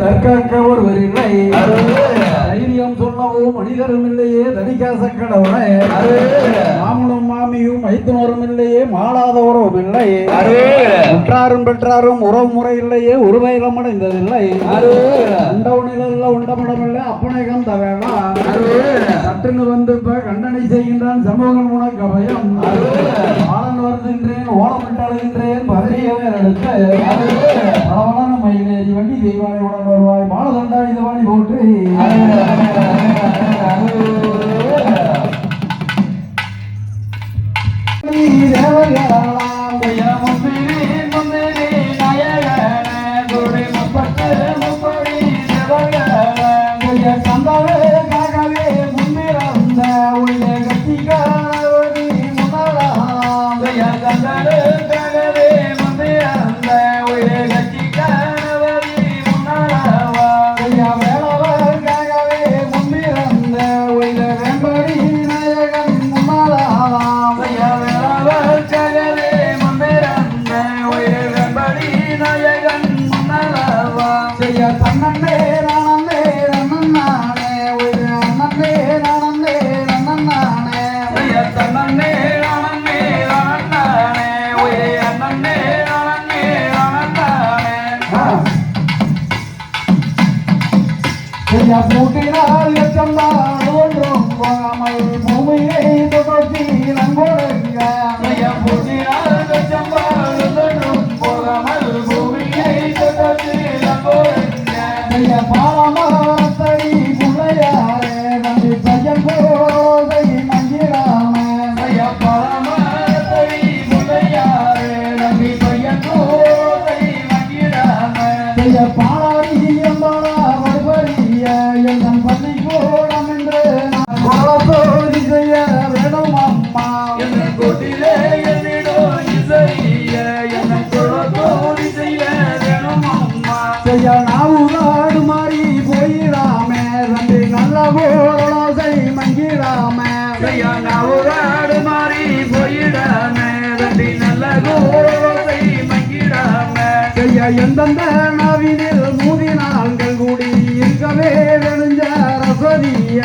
தற்காக்க ஒருவர் இல்லை, தைரியம் சொல்லவும் மனிதரும் இல்லையே தடிக்காச கடவுளை, மாமனும் மாமியும் மைத்துனரும் இல்லையே மாளாத உறவும் இல்லை, உற்றாரும் பெற்றாரும் உறவு முறை இல்லையே உருவையிலம் அடைந்ததில்லை, உண்டவனில் உண்டமிடம் இல்லை அப்பனை கந்த வேணாம், சற்றுன்னு வந்து இப்ப கண்டனை செய்கின்றான் சமூகம் உனக்கு அபயம், ஆளன் வருகின்றேன் ஓலமிட்டு அழுகின்றேன் பதறியவே எடுக்க பலவளான மயிலேறி வண்டி தெய்வானை உடன் வருவாய் மாலதண்டா இது வாணி போற்றி பூட்டினால் எச்சம்தான் ஒன்றும் போகாமல் பூமியை தொடர்ச்சி நங்கோடுங்க பூட்டினால் எச்சம்தான் ஒன்றும் போகாமல் பூமியை தொடர்ச்சி நங்கோடுங்க பாலமாத்தடி புள்ளையாரே நம்பி பையன் போதை மங்கிராம பாலமாத்தடி புள்ளையாரே நம்பி பையன் போதை மங்கிராம பாலாரி எம்பாளா என் பள்ளி கோடம் என்று கோலத்தோடி செய்ய வேணும் அம்மா என் கோட்டிலே என்னிடம் இசைய என் கோலத்தோடி செய்ய வேணும் அம்மா செய்ய நாவுகாடு மாறி போயிடாமே ரெண்டு நல்ல கோலோசை மங்கிடாமே செய்ய நாவுகாடு மாறி போயிடாமே ரெண்டு நல்ல கோலோசை மங்கிடாமே செய்ய எந்தெந்த நாவினில் மூதி நாள்கள் கூடி இருக்கவே வெளுஞ்ச ரசதிய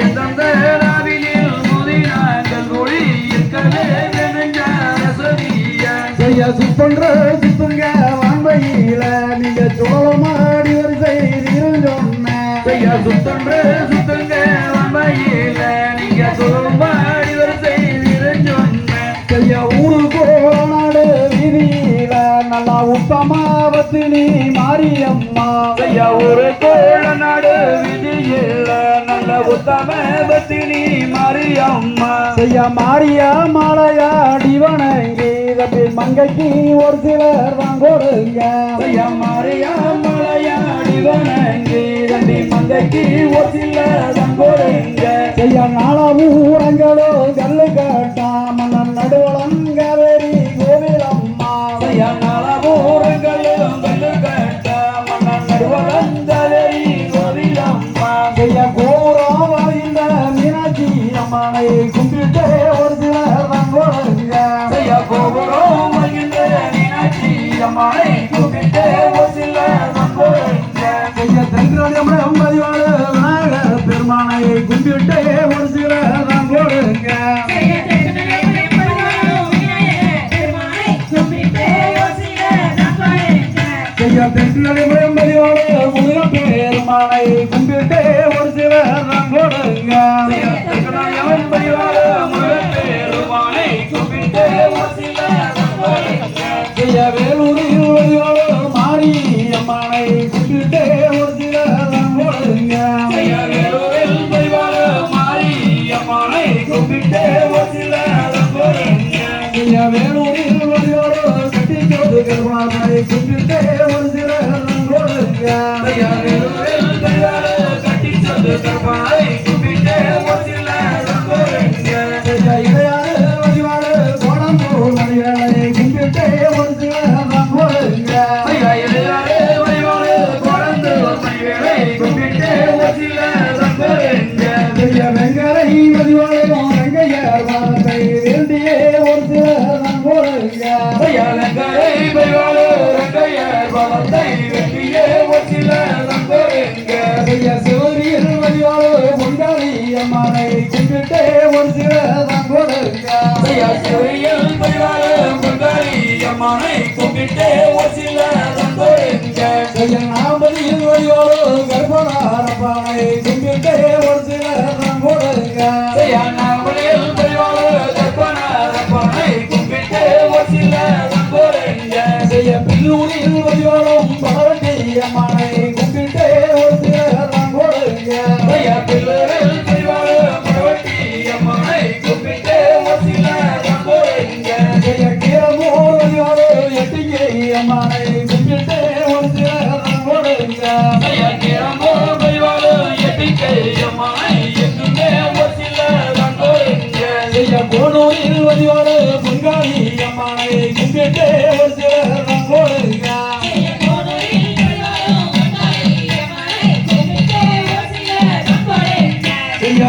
எந்தெந்த நாவினில் மூதி நாள்கள் கூடி இருக்கவே வெளுஞ்ச ரசதிய செய்ய சுத்தொன்று சுத்துங்க வான்பையில நீங்க சோளமாடி வரிசை இருந்தொன்ன செய்ய சுத்தொன்று சுத்துங்க வான்பையில நீங்க சோளமாடி வரிசை இருந்தொன்ன செய்ய ஊரு கோநாடு வீதியில நல்லா உத்தமாவத்தினி மாரியம்மா செய்ய ஒரு கோள நாடு விதியில நல்ல உத்தமபத்தினி மாரியம்மா செய்ய மாரியா மாலையா டிவனங்கி தப்பி மங்கைக்கு ஒரு சிலர் தான் கொடுங்க செய்ய மாரியா மாலையா டிவனங்கி தம்பி மங்கைக்கு ஒரு சிலர் தான் கொடுங்க செய்ய நாள ஊரங்களோ கல்லு கட்டா மன்னன் நடுவலங்காவேரி கோவிலம்மா செய்ய நாள ஊரங்களும் கல்லு கட்டா மன்னன் நடுவலங்காவேரி கோவிலம்மா செய்ய கோபுரம் வாய்ந்த மீனாட்சி அம்மனை கும்பிட்டு ஒரு சிலர் தான் கொடுங்க செய்ய கோபுரம் வாய்ந்த மீனாட்சி அம்மனை கும்பிட்டு ஒரு சிலர் தான் கொடுங்க செய்ய தென்கிராடியம் பதிவாள விநாயகர் பெருமானை கும்பிட்டு ஒரு சிலர் தான் கொடுங்க தென்கிராடியம் பதிவாள முருகன் பெருமானை கும்பிட்டு ஒரு சிலர் தான் கொடுங்க தென்கிராடியம் பதிவாள முருகன் பெருமானை கும்பிட்டு ஒரு சிலர் தான் கொடுங்க வேலூரில் பதிவாள மாரியம்மனை கும்பிட்டு ஒரு சிலர் தான் கொடுங்க வேலூரில் பதிவாள மாரியம்மனை கும்பிட்டு ஒரு சிலர் தான் கொடுங்க வேலூரில் பதிவாள கட்டி கருமானை கும்பிட்டு ஒரு சிலர் தான் கொடுங்க வேலூரில் பதிவாள கட்டி கருமானை கும்பிட்டு ஒரு சிலர் தான் கொடுங்க இடையாறு பதிவாள கோடம்பூர் நதிகளை கும்பிட்டு ஒரு சிலர் தான் கொடுங்க இடையாறு பதிவாள கோடம்பூர் நதிகளை கும்பிட்டு ஒரு சிலர் தான் கொடுங்க வெங்கரை பதிவாளம் வெங்கையர் வாரத்தை வேண்டியே ஒரு சிலர் தான் கொடுங்க வெங்கரை பதிவாள வெங்கையர் வாரத்தை வேண்டியே ஒரு சிலர் அம்மனை கும்பிட்டு ஒரு சில தந்தோருங்க நாமதியில் வழியோடு கர்ப்பனாரப்பானை கும்பிட்டு ஒரு சில தந்தோருங்க நாமதியில் வழியோடு கர்ப்பனாரப்பானை கும்பிட்டு ஒரு சில தந்தோருங்க பில்லூரில் வழியோடும் பரவட்டி அம்மனை கும்பிட்டு ஒரு சில தந்தோருங்க பில்லூரில் வழியோடு பரவட்டி அம்மனை கும்பிட்டு ஒரு சில தந்தோருங்க கீரமூர் வழியோடு எட்டிகை அம்மனை கும்பிட்டு ஒரு சில தந்தோருங்க கோனூரில் வழியோடு பொங்காளி அம்மனை கும்பிட்டு ஒரு சில தந்தோருங்க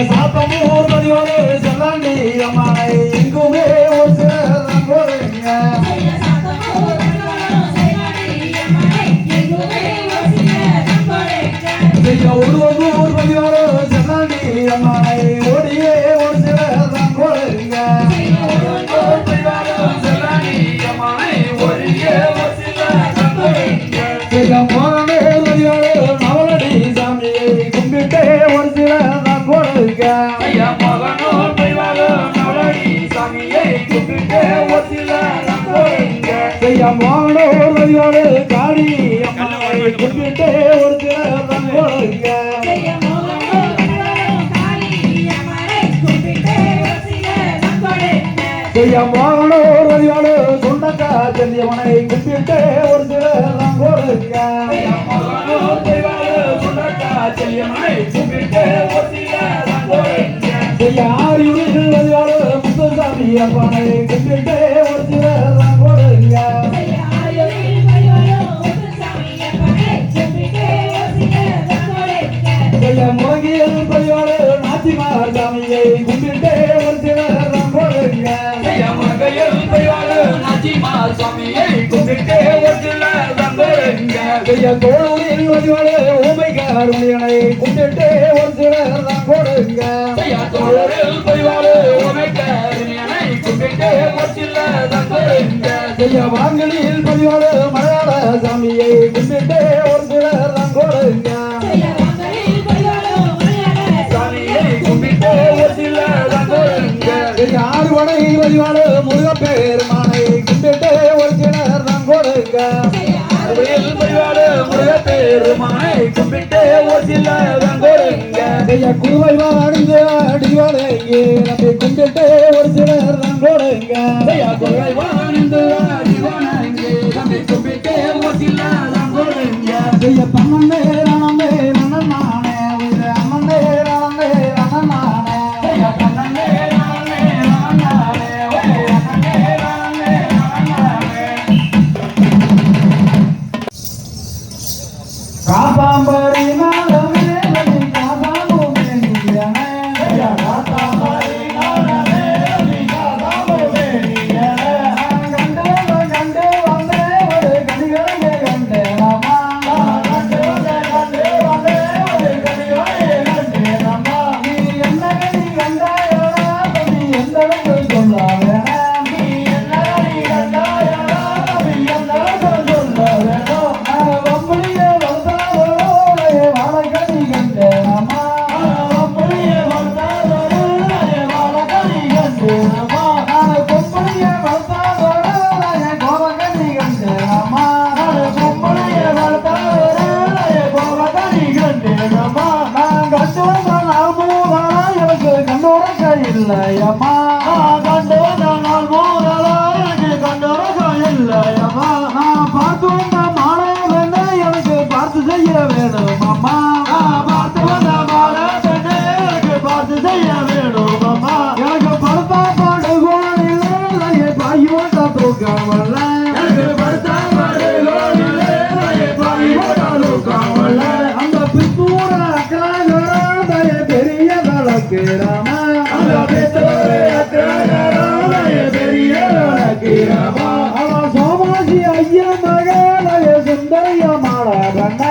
சாத்தமூர் வழியோடு செல்லாண்டி அம்மனை எங்குமே ஒரு சில தந்தோருங்க உருவூர் வழியோடு செல்லாண்டி அம்மனை ஓடியே ஒரு சில தந்தோருங்க மோகனூர் வழியோடு நவலடி சாமியை கும்பிட்டு ஒரு சில தந்தோருங்க மோகனூர் வழியோடு காளி அம்மனை கும்பிட்டு ஒரு சில தந்தோருங்க மோகனூர் வழியோடு சுண்டக்கா செல்லியவனை கும்பிட்டு ஒரு சில தந்தோருங்க ஆரியூரில் வழியோடு முத்துசாமி அம்மனை கும்பிட்டு ஒரு சில தந்தோருங்க முருகியல் வழியோடு நாச்சிமார் சாமியை கும்பிட்டு ஒரு சில தந்தோருங்க கோளூரில் வழியோடு ஊமைக்கார் மணியனை கும்பிட்டு ஒரு சில தந்தோருங்க வாங்கலில் வழியோடு மலையாள சாமியை கும்பிட்டு ஒரு சில தந்தோருங்க ஆறுவடை வழியோடு முருகப்பெருமானை கும்பிட்டு ஒரு சில தந்தோருங்க குருவை வாடிந்து அடிவாடையே நம்பி கும்பிட்டு ஒரு சில தந்தோருங்க பன்னே ரணமே ரணநானே அம்மனே ரணமே ரணநானே காப்பாம்பரி நாளமே காப்பாம்பூமே நீயனே காப்பாம்பரி நாளமே காப்பாம்பூமே நீயனே கண்டே வந்தே ஒரு கனிகளை கண்டே நாமா கண்டே வந்தே ஒரு கனிகளை கண்டே நாமா நீ என்ன கனி கண்டாயோ நீ எந்த சொல்லாவே நீ என்ன கனி கண்டாயோ நீ எந்த சொல்லாவே இல்லையம்மா கண்டு நாள் மூதலா எனக்கு கண்டோரக இல்லையம்மா நான் பார்த்து வந்த மாலை பெண்ணை எனக்கு பார்த்து செய்ய வேணும் அம்மா பார்த்து வந்த மாலை பெண்ணை எனக்கு பார்த்து செய்ய வேணும் அம்மா எனக்கு படுத்தா பாடுகோடிலே பாய் ஓட்ட தூக்கம் வரல எனக்கு படுத்தா பாடுகோடிலே பாய் ஓட்ட தூக்கம் வரல அந்த பித்தூர அக்கறாக பெரிய தளக்கிறாம சோமாசி ஐயா மகள சுந்தரிய மாட பண்ண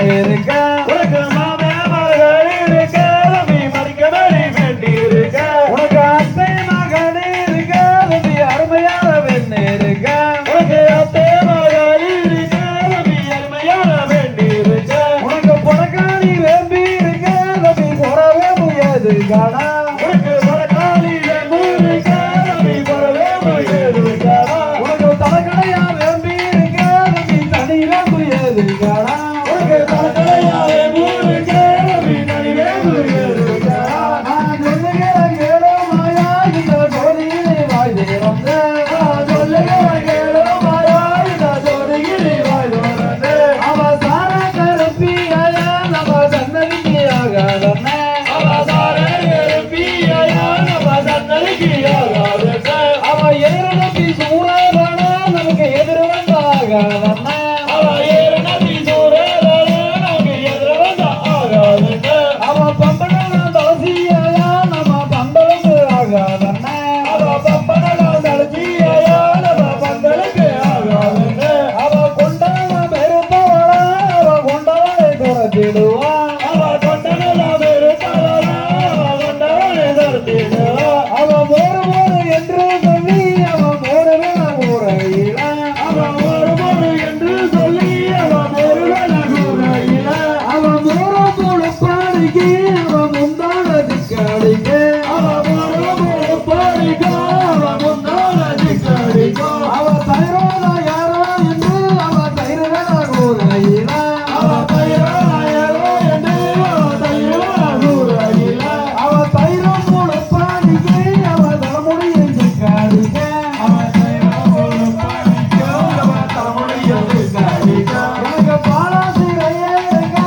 பெண்ணு இருக்க உனக்கு மாமே மகள் இருக்க தம்பி மடிக்கபடி வேண்டி இருக்க உனக்கு அத்தை மகன் இருக்க தம்பி அருமையான பெண்ணு இருக்க உனக்கு அத்தை மகள் இருக்க தம்பி அருமையான வேண்டி இருக்க உனக்கு பணக்காரி வேம்பி இருக்க தம்பி போறவே முடியாது காணா உனக்கு பணக்காளி வேம்பு இருக்க தம்பி போறவே முடியாது காணா உனக்கு தலைக்கடையா வேம்பி இருக்க தம்பி தனியில முடியாது காணா உனக்கு தலைக்கடையா வேம்பு இருக்க தம்பி தனிவே முடியாது காணா நான் சொல்லுகிறேன் கேளோ மாயா இந்த ஜோதியிலே வாய் திறந்து சொல்லுகிறேன் கேளோ மாயா இந்த ஜோதியிலே வாய் திறந்து அவ சார கருப்பியா நம்ம சன்னதிக்கு ஆகாதன்னே அவ எதிர நம்பி சூறாதானா நமக்கு எதிர வந்தாகாதன்னே அவ பம்பளம் தலசியா நம்ம பம்பளுக்கு ஆகாதன்னே அவ கொண்டாட பெருத்தவளா அவ கொண்டாட துரத்திடுவா அவ மோரு மோரு என்று சொல்லி அவ மோரவே முறையில அவ மோர போல பாடிக்கு அவ முந்தான திக்காடிக்கு அவ தைரோத யாரோ என்று அவ தைரவே முறையில அவ தைரம் போல பாடிக்கு அவ தலைமுடியை திக்காடிக்கு எனக்கு பாலாசிரையே இருக்க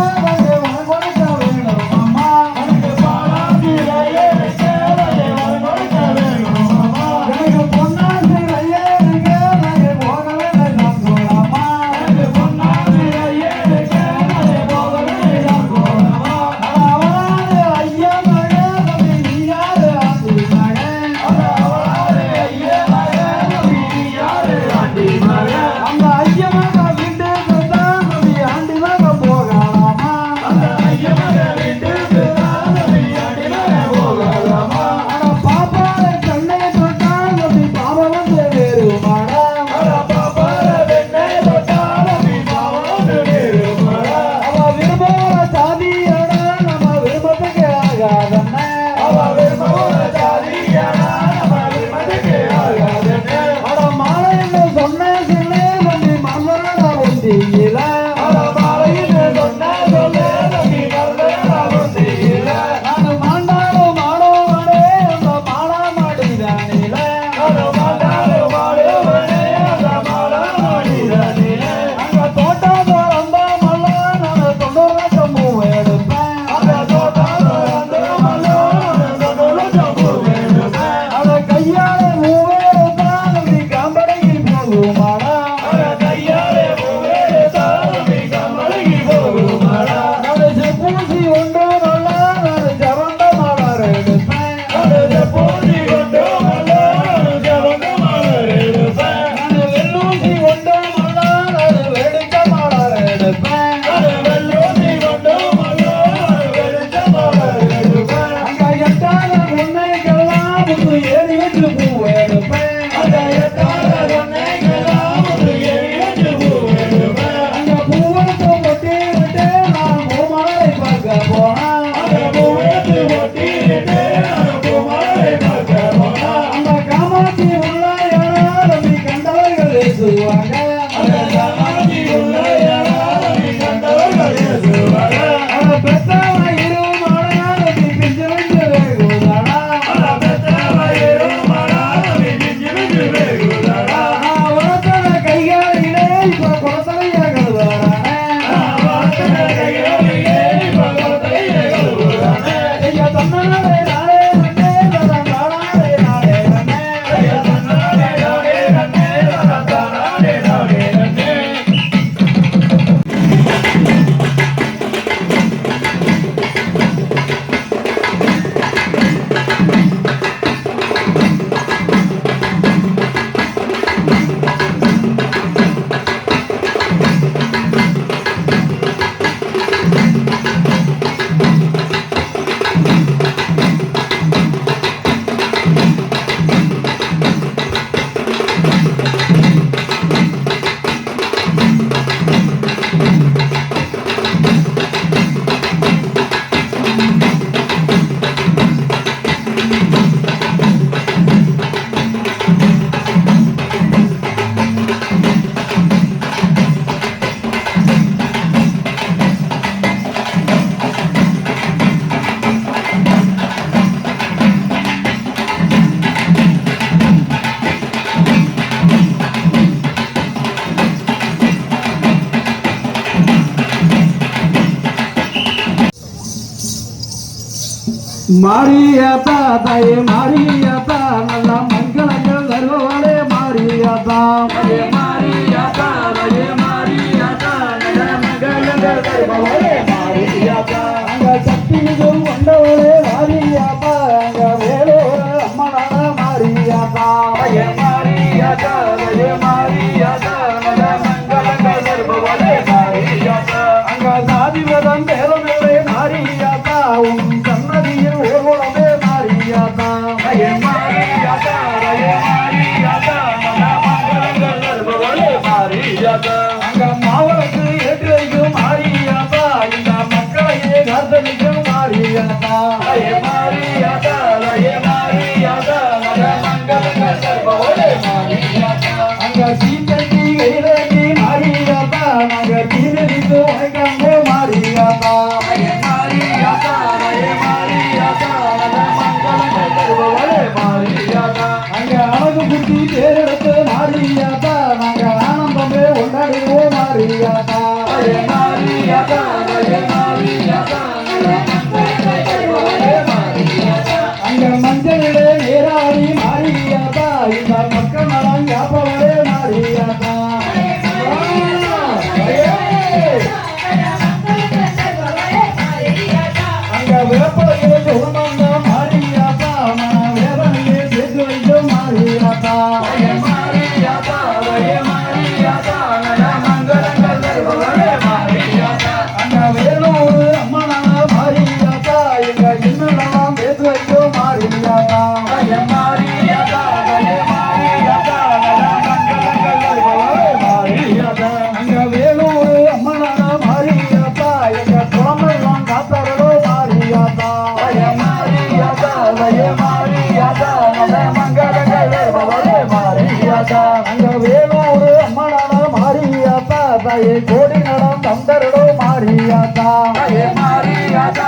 உனக்கு வேணும் அம்மா எனக்கு பொன்னாசிரையே இருக்க போகவே நான் போலாமா அவளாது ஐயா மகே தம்பி நீயாரு ஆண்டி மகே அந்த ஐயா மக வீட்டுக்கு தான் தம்பி ஆண்டி மக போகலாமா ஆனா பாப்பாவை கண்ணை தொட்டா தம்பி பாபா வந்து வேறுமாடா அவ விரும்புகிற சாதியோட நம்ம விருப்பத்துக்கு ஆகாதன்னே அட மாலைன்னு சொன்ன சில்லே தம்பி மன்னரோட ஒந்தியில நான் மாண்டாலும் மாடோ மாடே அந்த மாடா மாடிதானில அங்க தோட்டம் தோறந்த மல்ல நான் 90 லட்சம் பூ எடுப்பேன் அத கையால பூவே எடுத்தா தம்பி காம்படையில் போகுமாடா மாரியாத்தா தாயே மாரியாத்தா நல்ல மங்களங்கள் தருபவளே மாரியாத்தா மாரியாத்தா மாரியாத்தா நல்ல மங்களங்கள் தருபவளே மாரியாத்தா அங்க சக்தி மிகும் கொண்டவளே மாரியாத்தா அங்க வேலூர் அம்மனான மாரியாத்தா மாரியாத்தா மாரியாத்தா நல்ல மங்களங்கள் தருபவளே மாரியாத்தா அங்க சாதிவதம் பேரமில்லை மாரியாத்தா உன் சன்னதியில் ஊர்வலமே மாரியாத்தா மாரியாத்தா மாரியாத்தா நல்ல மங்களங்கள் தருபவளே மாரியாத்தா அங்க மாவளத்து ஏற்றி வைக்கும் மாரியாத்தா இந்த மக்களையே காத்தளிக்கும் மாரியாத்தா மாரியாத்தா மாரியாத்தா நல்ல மங்களங்கள் தருபவளே மாரியாத்தா அங்க தீச்சட்டி கையிலேந்தி மாரியாத்தா நாங்க தீரடித்து உழைக்காங்க மாரியாத்தா மாரியாத்தா மாரியாத்தா நல்ல மங்களங்கள் தருபவளே மாரியாத்தா அங்க அழகு குட்டி பேரெடுத்து மாரியாத்தா நாங்க ஆனந்தமே கொண்டாடுவோம் மாரியாத்தா மாரியாத்தா மாரியாத்தா நல்ல மங்களங்கள் தருபவளே மாரியாத்தா அங்க மஞ்சளிலே நீராடி மாரியாத்தா இந்த மக்கள் நலம் காப்பவளே மாரியாத்தா அங்க வேப்பலையே சுகமந்த மாரியாத்தா மன வேதனையே சேர்த்து வைக்கும் மாரியாத்தா மாரியாத்தா மாரியாத்தா நல்ல மங்களங்கள் தருபவளே மாரியாத்தா அங்க வேலூர் அம்மனான மாரியாத்தா எங்க இன்னெல்லாம் சேர்த்து வைக்கும் மாரியாத்தா மாரியாத்தா மாரியாத்தா நல்ல மங்களங்கள் தருபவளே மாரியாத்தா அங்க வேலூர் அம்மனான மாரியாத்தா எங்க குழம்பெல்லாம் காத்தாரோ மாரியாத்தா மாரியாத்தா மாரியாத்தா நல்ல மங்களங்கள் தருபவளே மாரியாத்தா அங்க வேலூர் அம்மனான மாரியாத்தா தாயே கோடி நடம் தந்தரடோ மாரியாத்தா மாரியாத்தா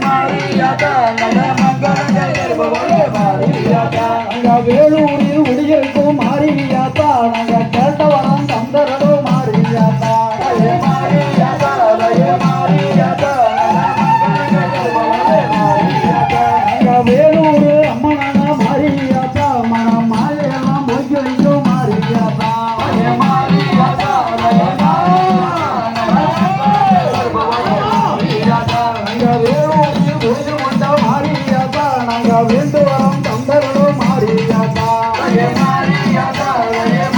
மாரியாத்தா நல்ல மங்களங்கள் தருபவளே மாரியாத்தா அங்க வேலூரில் உடியிருக்கும் மாரியாத்தா நாங்க கேட்டவனம் தந்தரடோ மாரியாத்தா மாரியாத்தா மாரியாத்தா நல்ல மங்களங்கள் தருபவளே மாரியாத்தா அங்க வேலூர் அம்மனான மாரியாத்தா மன மாலையெல்லாம் போக்கி வைக்கும் மாரியாத்தா மாரியாத்தா அங்க வேலூரில் உடிது கொண்ட மாரியாத்தா நாங்க வேண்டு வரம் தந்தரடோ மாரியாத்தா மாரியாத்தா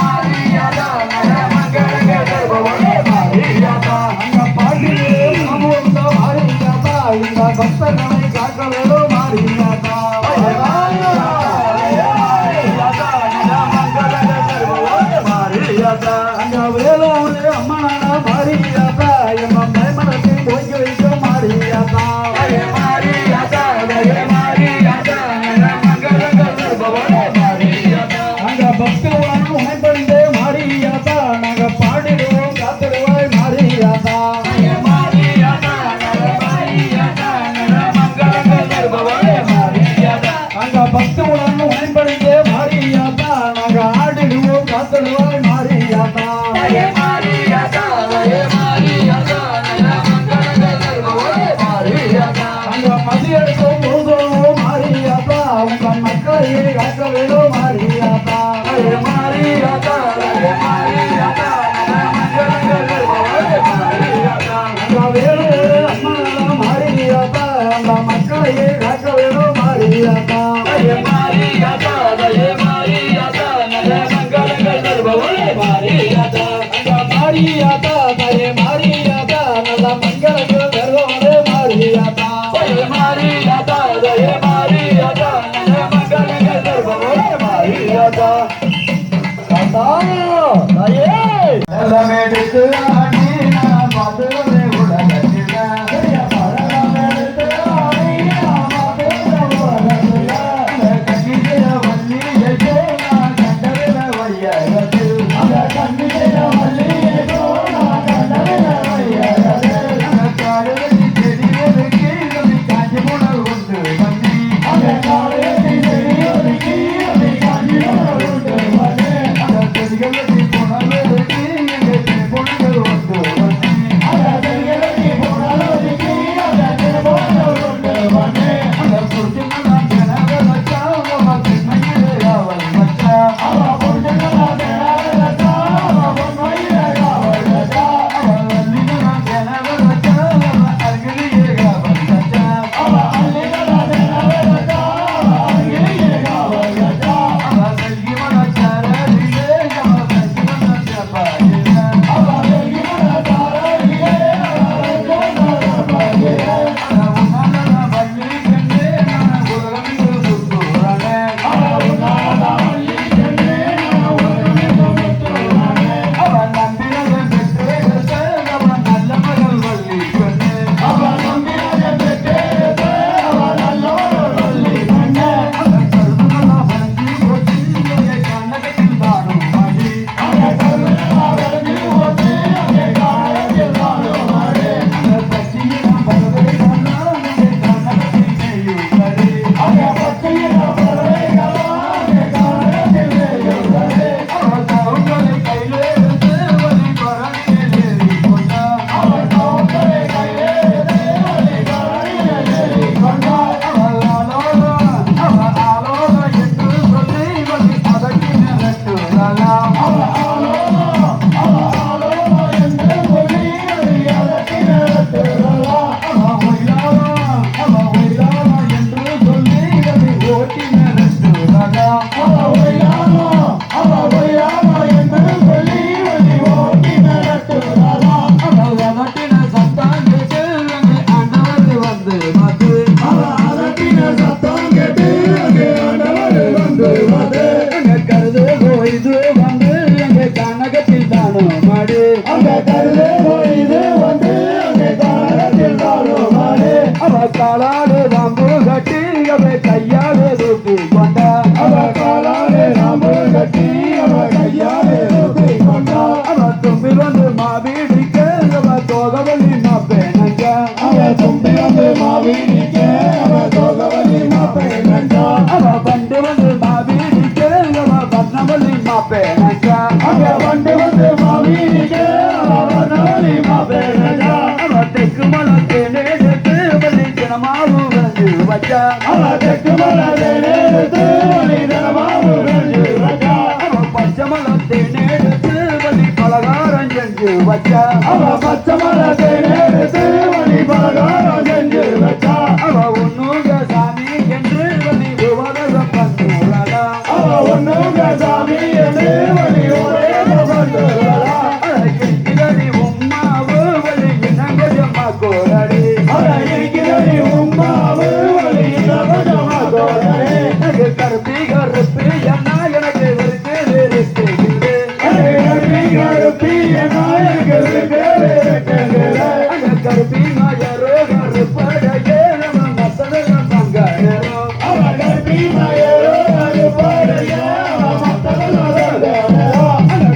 மாரியாத்தா நல்ல மங்களங்கள் தருபவளே மாரியாத்தா அங்க பாட்டிலே மனம் வந்த மாரியாத்தா இந்த பக்தர்களை காக்க வேணும் மாரியாத்தா அங்க வேலூர் அம்மனான மாரியாத்தா எம்ம மைமனத்தை போக்கி வைக்கும் மாரியாத்தா அங்க பக்தருடன் உணைப்படைந்தே மாரியாத்தா நாங்க பாடிடுவோம் காத்திடுவாய் மாரியாத்தா அங்க பக்தருடன் உணைப்படைந்தே மாரியாத்தா நாங்க ஆடிடுவோம் காத்திடுவாய் மாரியாத்தா அங்க மதியெடுக்கும் போதும் மாரியாத்தா உங்க மக்களையே காக்க வேணும் மாரியாத்தா அங்க வேலூர் அம்மனான மாரியாத்தா அந்த மக்களையே காக்க வேணும் மாரியாத்தா அங்க மாரியாத்தா தாயே மாரியாத்தா நல்ல மங்களங்கள் வருவோரே மாரியாத்தா தாத்தா தாயே எல்லாம் எடுத்து ஆடி நான் பார்த்ததே உலகத்தில பழம் எடுத்து ஆடி நான் பார்த்ததே உலகத்தில கண்ணிய வள்ளியோ நான் கண்டதில வையகத்தில் அந்த கண்ணிய வள்ளியோ நான் கண்டதில வையகத்தில் அந்த காடுகளில் செடிகளுக்கு கீழே காஞ்சி முடல் உண்டு பண்ணி அந்த காடுகளில் செடிகளுக்கு கீழே காஞ்சி முடல் உண்டு பண்ணி அந்த செடிகளுக்கு புனலுக்கு எங்கள் பொண்ணுகள் உண்டு பண்ணி அந்த செடிகளுக்கு புனலுக்கு அந்த பொண்ணுகள் உண்டு பண்ணி அந்த இது வந்து அங்கே காலத்தில் தாழுமானே அவ காலாடு ராம்பு கட்டி அவ கையாடு தூக்கி கொண்டா அவ காலாலே நாம்பு கட்டி அவ கையாலே தூக்கி கொண்டா அவ தும்பி வந்து மாவீடிக்க அவ தோகவலி மாப்பேனங்க அவ தும்பி வந்து மாவீடிக்க அவ தோகவலி மாப்பை நஞ்சா அவ பண்டு வந்து மாவீடிக்க அவ வண்ணவலி மாப்பேனங்க அங்க வண்டு வந்து மாவீடிக்க அவ வண்ணவலி மாப்பை நஞ்சா அவ தெற்கு மலத்தை நேரத்து வலி தினமாவு வந்து வச்சா அவ தெற்கு மலத்தை நேரத்து வழி தினமாவு வென்று வச்சா அவ பச்சை மலத்தை நேரத்து வலி பலகாரம் செஞ்சு வச்சா அவ பச்சை மலத்தை நேரத்து வழி பலகாரம் செஞ்சு வச்சா அவ உன்னுக சாமி என்று வலி உபதேசம் பண்ணுறா அவ ஒண்ணுங்க சாமி என்று வழி ஒரே வந்துள்ளா இதடி உம்மாவு வலி இனங்கஜமா கோரடி அவ இருக்கிறது உம்மாவு வழி கொஞ்சமா தோழரே எனக்கு கருப்பி கருப்பி என்ன எனக்கு இருக்கு இருக்குது கருப்பி நாயக்கு கருப்பி நாயரோ கருப்படையே நம்ம மசல மங்காயரோ அவ கருப்பி நாயரோ அது பாடைய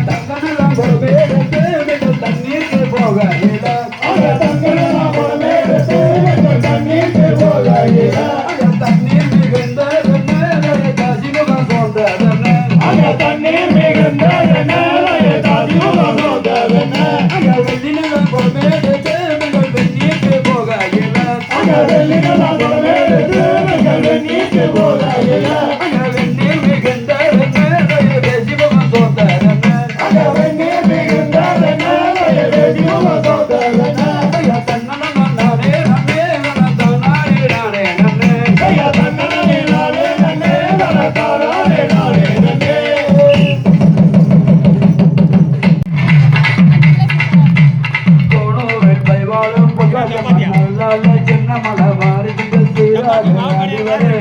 தங்கனெல்லாம் ஒரு வேடத்து மிக தண்ணீருக்கு போகையில அவ தங்கலாம் மேடத்து தண்ணீருக்கு போகையில தண்ணீர் மிகுந்த கசிமுகம் போன்றதன அங்க தண்ணீர் மிகுந்த வெள்ளினம் ஒரு வேடத்து மிக தண்ணீருக்கு போகையில வெள்ளிக்கலாம் மேடத்து நீட்டு போகையில வெந்நீர் மிகுந்த கசிமுகம் போன்றதன அங்க வெந்நீர் மிகுந்த சோதரன தன்னே நன்னே நன்னே நானே நன்னே தன்னே நானே நன்னே நானே நானே நன்னே கோணோவில் பைவாழும் நல்ல சின்ன மலவாரி அடிவரே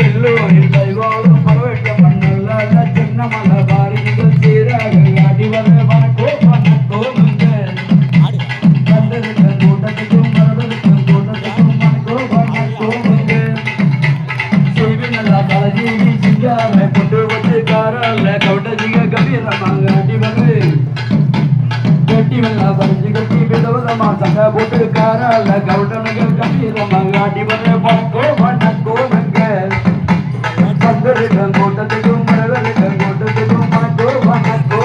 எல்லோரில் பைவாழும் பரவட்ட மண்ணல்ல சின்ன மலவாரி சீராக அடிவரே வணக்கோ வணக்கோ கண்டதுக்கு கூட்டத்துக்கும் மரபதுக்கும் கூட்டத்துக்கும் வணக்கோ வணக்கோ செய்வினல்லா கலஜீவி சிங்கார கொண்டு வச்சு காரால கவுட்டஜிக கம்பீரமாக அடிவரே கட்டி வெள்ளா பறிஞ்சு கட்டி விதவிதமா சங்க போட்டு காரால கவுட்டனுகள் கம்பீரமாக அடிவரே வணக்கோ வணக்கோ கந்தரிகள் கூட்டத்துக்கும் மரவரிகள் கூட்டத்துக்கும் வணக்கோ வணக்கோ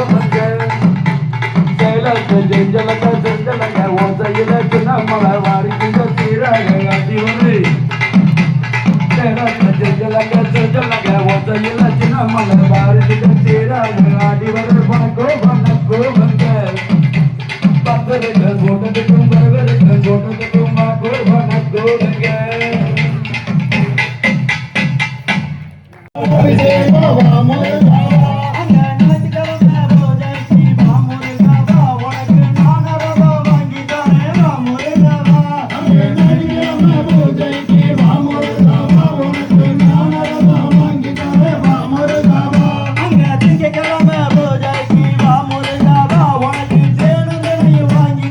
செயலத்தை செஞ்சலங்க செஞ்சலங்க ஓசையில சின்ன மலை வாரிக்கின்ற சீராக அடிவரே செயலத்தை செஞ்சலங்க செஞ்சலங்க ஓசையில சின்ன மலை வாரிக்கின்ற சீராக அடிவரே வணக்கோ வணக்கோ பந்தரிகள் கூட்டத்துக்கும் மரவரிகள் கூட்டத்துக்கும் வணக்கோ வணக்கோ வாங்கி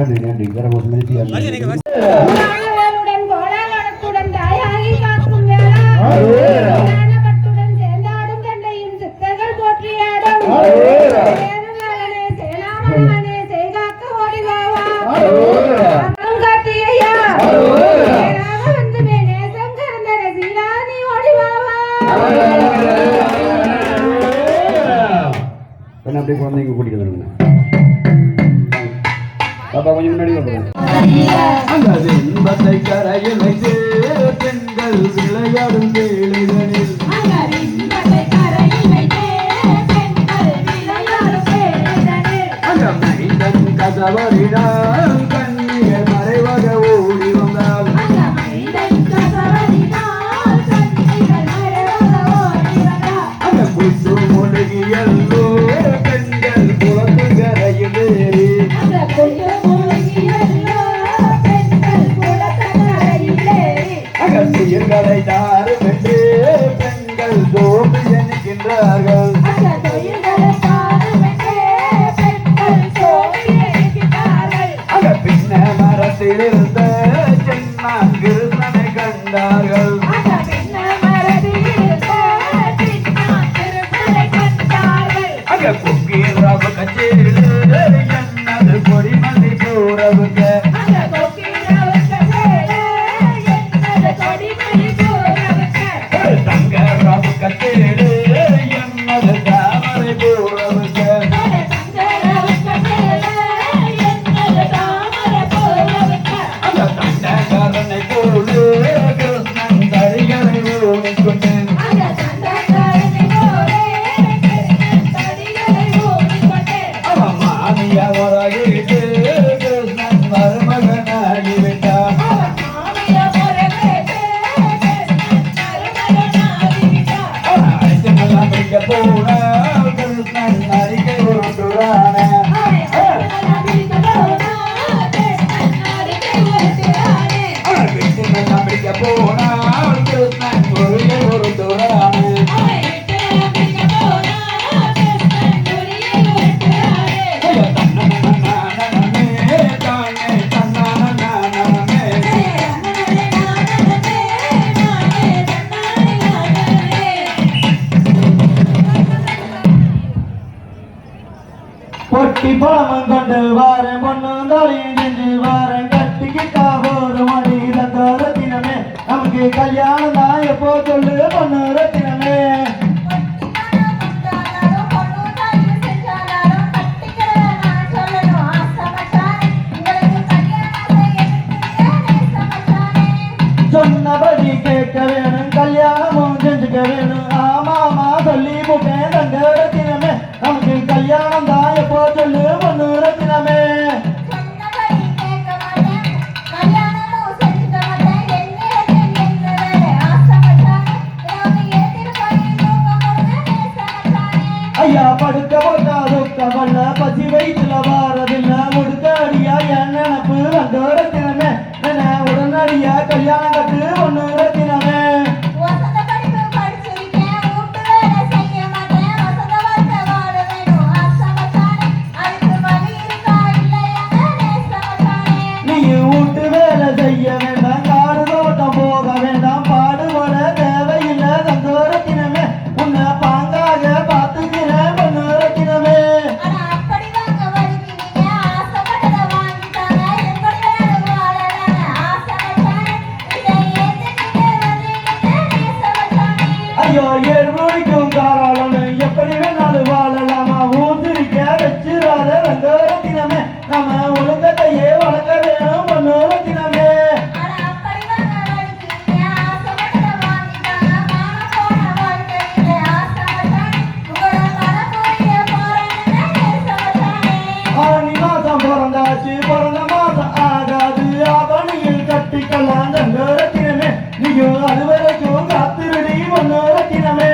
நன்றி நன்றி கரகோஷம் நிறுத்தியார் கோலாகலத்துடன் கோலாகலத்துடன் தாயாகி காக்கும் வேளா பட்டுடன் சேர்ந்தாடும் தண்டையும் சித்தர்கள் போற்றியாடும் சேனாமகனே சேனாமகனே செய்காக்க ஓடிவாவா கார்த்திகையா வந்து நேசம் கறந்த ரசீலா நீ ஓடிவாவா அப்படியே குழந்தைங்க கூட்டிட்டு வந்துருங்க பாப்பா கொஞ்சம் முன்னாடி அந்த இன்பத்தை கரையில் வைத்து பெண்கள் விளையாடும் வேளைகளில் அந்த மனிதன் கதவரினால் கண்ணீர் மறைவாக ஓடி வந்தால் அந்த குத்து மொழியல்லோ பெண்கள் குளத்து கரையில் ஏறி அகத்தியர்களை தாரும் என்று பெண்கள் தோல்வி எண்ணுகின்றார்கள் அக பின்ன மரத்தில் இருந்த சென்னான் கிருஷ்ணனை கண்டார்கள் அக குக்கீர் ரவ கச்சேரியில் என்னது பொடி மல்லி பூரவுங்க தங்க ரவ கச்சேரி என்னது தாமரை பூரவுங்க அந்த தண்டகாரனை போடு கிருஷ்ணன் தடிகளை ஓடிக்கொண்டு அவன் மாமியாவராகிட்டு கிருஷ்ணன் மருமகனாகிவிட்டான் அழைத்துமெல்லாம் பிடிக்க போன கிருஷ்ணன் அடிக்கை உருண்டுறான வீட்டுமெல்லாம் பிடிக்க போன கிருஷ்ணன் முருகை உருண்டுறான பொட்டி பழமம் கொண்டு வாரேன் பொண்ணு தாலியும் செஞ்சு வாரேன் கட்டிக்கிட்டா ஒரு மணி தந்த ரத்தினமே நமக்கு கல்யாணம் தான் எப்போ சொல்லு பொண்ணு ரத்தினமே சொன்னபடி கேட்க வேணும் கல்யாணமும் செஞ்சுக்க வேணும் ஆமாமா சொல்லி போட்டேன் தங்க ரத்தினமே நமக்கு கல்யாணம் தான் எப்போ சொல்லு பொண்ணு ரத்தினமே ஐயா படுக்க போட்டா துக்க வல்ல பசி வயிற்றுல வாரதில்ல முடுக்க அடியா என் நினப்பு தங்க ரத்தினமே என்ன உடனடியா கல்யாணம் கட்டு பொண்ணு ரத்தினமே வீட்டு வேலை செய்ய வேண்டாம் காடு தோட்டம் போக வேண்டாம் பாடுபட தேவையில்லை தந்தோரத்தினமே உன்னை பாங்காக பார்த்துக்கிறேன் பொண்ணோரத்தினமே ஐயோ 7 மணிக்கும் காராளன்னு எப்படி வேணாலும் வாழலாமா ஊந்திரிக்க வச்சிடாத தந்தோரத்தினமே நம்ம ஒழுங்கத்தையே வளர்க்க வேணும் பொண்ணோரத்தினமே ஆனி மாசம் பிறந்தாச்சு பிறந்த மாசம் ஆகாது அவனியில் கட்டிக்கலாம் தந்தோரத்தினமே நீயும் அது வரைக்கும் காத்திருடி பொண்ணோரத்தினமே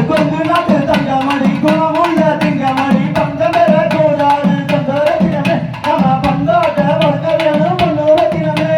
கொஞ்ச நாட்டு தங்கமணி குணமுள்ள திங்கமணி பங்கம் பெற கூடாது தந்தோரத்தினமே நம்ம பந்தாட்ட வளர்க்க வேணும் பொண்ணோரத்தினமே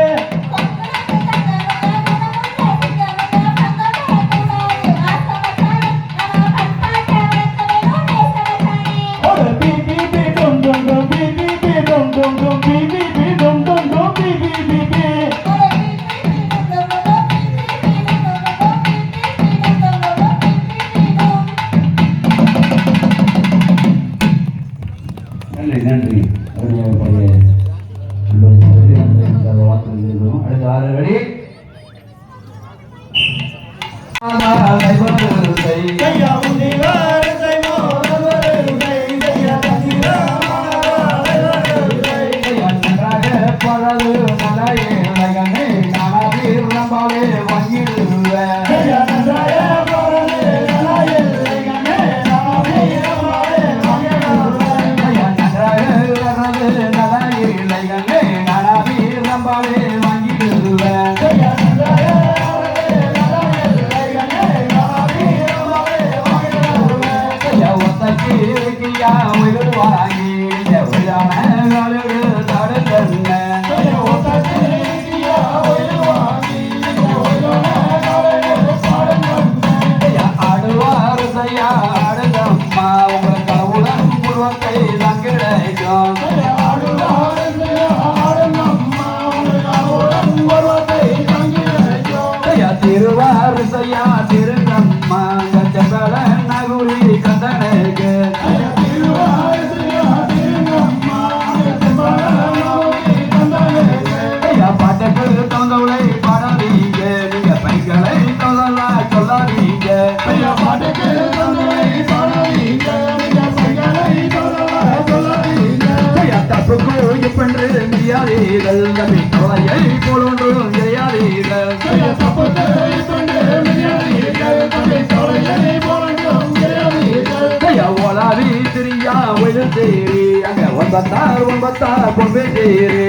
ரெடி கையா முனிவர் பழது மலையே நானாவே ரம்பாவே வாங்கிடுவேன் ரம்பாவே வாங்கிடுவேன் வாங்கி தடுக்க ஆடுவார் செய்யா ஆடுதம்மா உங்க கடவுடன் உருவத்தை தான் கிடைக்கும் திருவாரு செய்யா திருங்கம்மா கச்சபல நகுரி கந்தனுக்கு பாட்டுக்கு தொந்தவுளை பாடாதீங்க நீங்க பைகளை தொந்தலா சொல்லாதீங்க தப்புக்கு இப்பென்று முடியாதீர்கள் நம்பி தொலையை போலொன்றும் செய்யாதீர்கள் ஓலாவி திரியா ஒழு தேரி அங்க ஒன்பத்தார் பொம்பை தேரி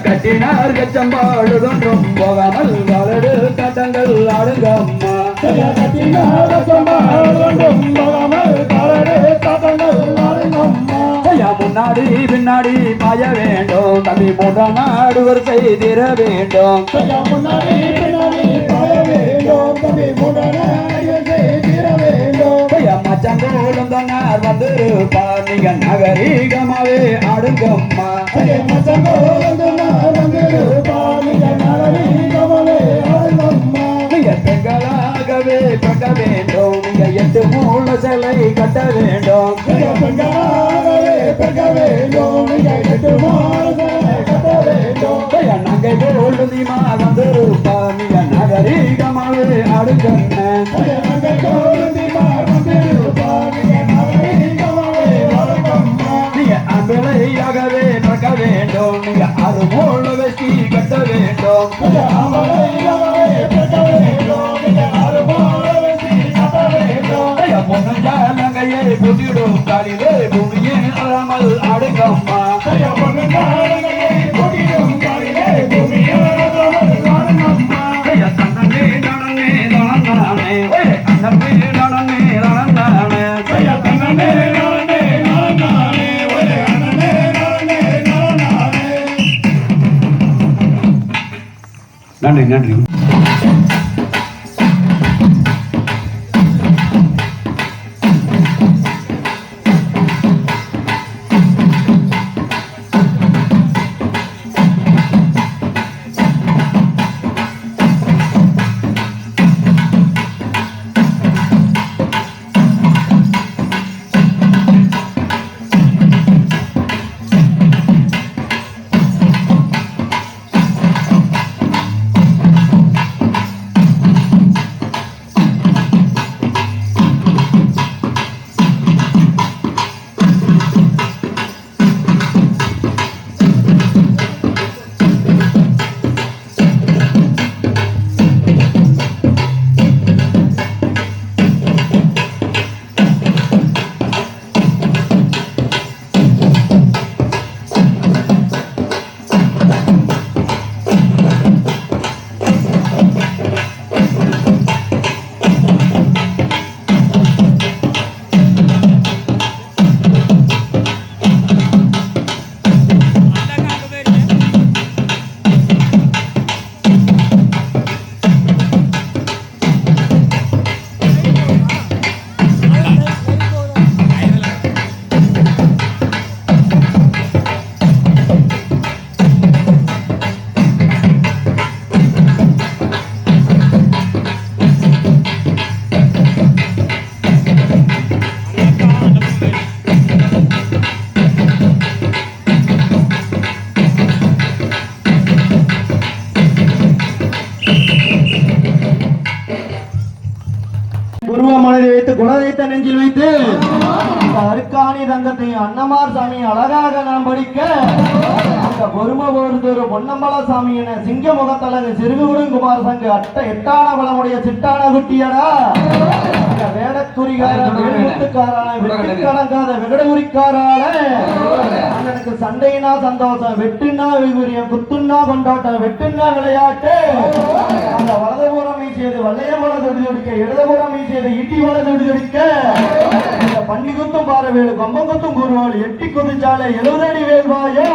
கட்டினார் கச்சம்பாடுதொன்றும் போகாமல் வாழடு காட்டங்கள் ஆடுங்கம்மா முன்னாடி பின்னாடி பாய வேண்டும் தம்பி மூன்றாம் நாடு வரிசை தீர வேண்டும் மச்சங்கோலும் தன்னார் வந்திருப்பார் நீங்க நகரீகமாவே ஆடுங்கம்மா நீங்க பெண்களாகவே கட்ட வேண்டும் நீங்க 8 மூல சிலை கட்ட வேண்டும் நங்கை போல் நீமா வந்திருப்பார் நீங்க நகரீகமாவே ஆடுங்கண்ண நீங்க அம்பிளையாகவே பறக்க வேண்டும் நீங்க 6 மூல வெட்டி கட்ட வேண்டும் பொன்னங்கையை புத்திடும் காலிலே பூமியே அறாமல் ஆடுங்கம்மா தன்னே நடனே தனந்தானே அன்னமே நடனே தனந்தானே நன்றி நன்றி குலதெய்வத்தை நெஞ்சில் வைத்து இந்த அருக்காணி தங்கத்தை அன்னமார் சாமி அழகாக நாம் படிக்க அந்த பொறுமை பொறுத்தொரு பொன்னம்பல சாமி என சிங்க முகத்தழகு சிறுகுடன் குமார் சங்கு எட்டான பலமுடைய சிட்டான குட்டியடா வேடக்குறிகாரன் வேடுமுத்துக்காரான வெட்டு கணக்காத விகடகுறிக்காரால அண்ணனுக்கு சண்டைனா சந்தோஷம் வெட்டுனா விகுரியம் குத்துன்னா கொண்டாட்டம் வெட்டுன்னா விளையாட்டு அந்த வலதுபுறம் செய்து வல்லைய வலது விடுக்க இடதுபுறம் செய்து இட்டி வலது விடுக்க இந்த பன்னி குத்தும் பாரவேலு கொம்பம் குத்தும் கூறுவாள் எட்டி குதிச்சாலே 70 அடி வேல்வாயோ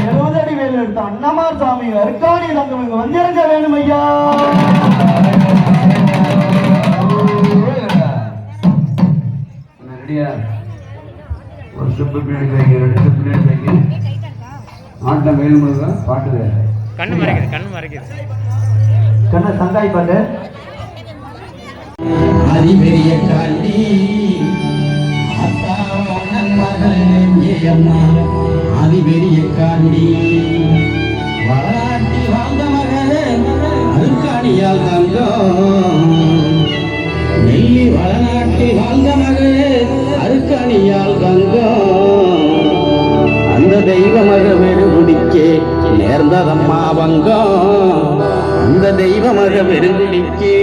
70 அடி வேல் எடுத்த அன்னமார் சாமி அருக்காணி தங்கம் இங்க வந்திருக்க வேணும் ஐயா. ஒரு ஸ்டெப் பின்னாடி வைங்க, 2 ஸ்டெப் பின்னாடி வைங்க. ஆட்டம் மேலும் பாட்டு கண்ணு மறைக்குது கண்ண சங்காய் பாட்டு அதிபெரிய காண்டி அதிபெரிய காண்டி வளநாட்டி வாழ்ந்த மகளே அருக்காணியால் தங்கம் நெல்லி வளநாட்டி வாழ்ந்த மகளே அருக்காணியால் தங்கம் அந்த தெய்வ மக வெறுகுடிக்கே நேர்ந்ததம்மா வங்கம் அந்த தெய்வ மக வெறுகுடிக்கே